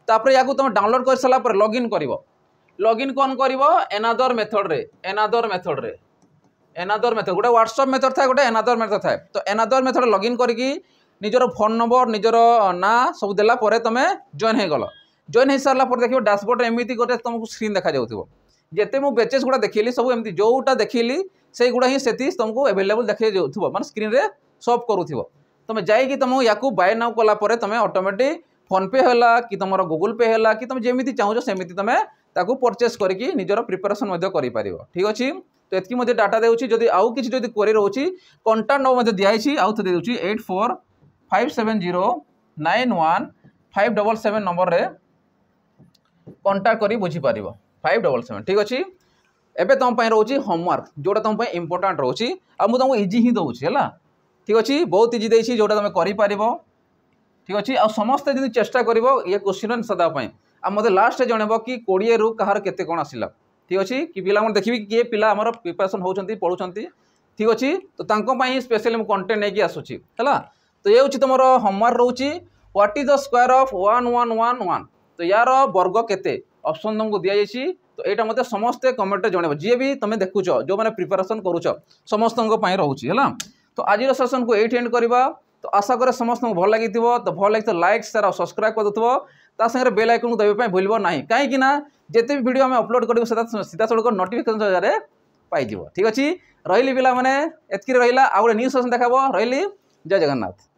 तापर याकू तुम डाउनलोड कर सला पर लॉगिन करिवो लॉगिन कोन करिवो एनादर मेथड रे एनादर मेथड गोटे व्हाट्सएप मेथड था गोटे एनादर मेथड था तो एनादर मेथड लॉगिन करके निजर फोन नंबर निजर ना सब देला परे तमे जॉइन हे गलो जॉइन हो सारा पर देखियो डैशबोर्ड एमती गोटे तुमको स्क्रीन देखा जाउथिबो जेते मु बेचेस गुड़ा देखिली सब एमती जोटा देखिली से गुड़ा ही सेति तुमको अवेलेबल देखा जाउथिबो माने स्क्रीन रे शो करूथिबो तुम जाइकी तुम याकू बाय नाउ कला परे तमे ऑटोमेटिक फोन पे होला कि तुम गूगल पे होला कि तुम जेमिति चाहो सेमिति तमे ताकू परचेस करके निजर प्रिपरेशन मध्ये करि पारिबो ठीक अछि। तो एतकी मध्ये डाटा देउची जदी आउ किछि जदी क्वेरी रहउची कांटेक्ट नंबर मध्ये दियाइछि आउ थ देउची 8457091577 नंबर रे कांटेक्ट करी बुझी पारिबो 577 ठीक अछि। एबे तुम पई रहउची होमवर्क जोटा तुम पई इंपोर्टेंट रहउची आ मु तुमको इजी ही दउची हला ठीक अछि बहुत इजी देइछि जोटा तुम करि पारिबो ठीक अछि। आ समस्त जदी चेष्टा करिवो ये क्वेश्चन सदा पई आ मते लास्ट जणेबो कि 20 रु कहार केते कोन आसिला ठीक अछि कि पिला मन देखिबि कि पिला हमर प्रिपरेशन होउचंती पढुचंती ठीक अछि। तो तांको पई स्पेशली मु कंटेंट नै कि आसुची हला तो ये होची तुमरो होमवर्क रहउची what is the square of 1111 तो यार वर्ग केते ऑप्शन तुमको दिया जाइछि तो एटा मते समस्त कमेंट जणेबो जे भी तमे देखुचो जो माने प्रिपरेशन करूचो समस्तंको पई रहउची हला। तो आज सेशन को एट एंड करबा तो आशा करे समस्त को भल लागिथिबो तो भल लागिथ लाइक शेयर और सब्सक्राइब कर दथबो ता संगे बेल आइकन को दबे पई भूलबो नाही काहे कि ना जेते भी वीडियो हम अपलोड करबो सीधा सड़क नोटिफिकेशन जारे पाई जिवो ठीक अछि। रहिली पिला माने एतकी रहिला आ न्यू सेशन देखाबो रहिली जय जगन्नाथ।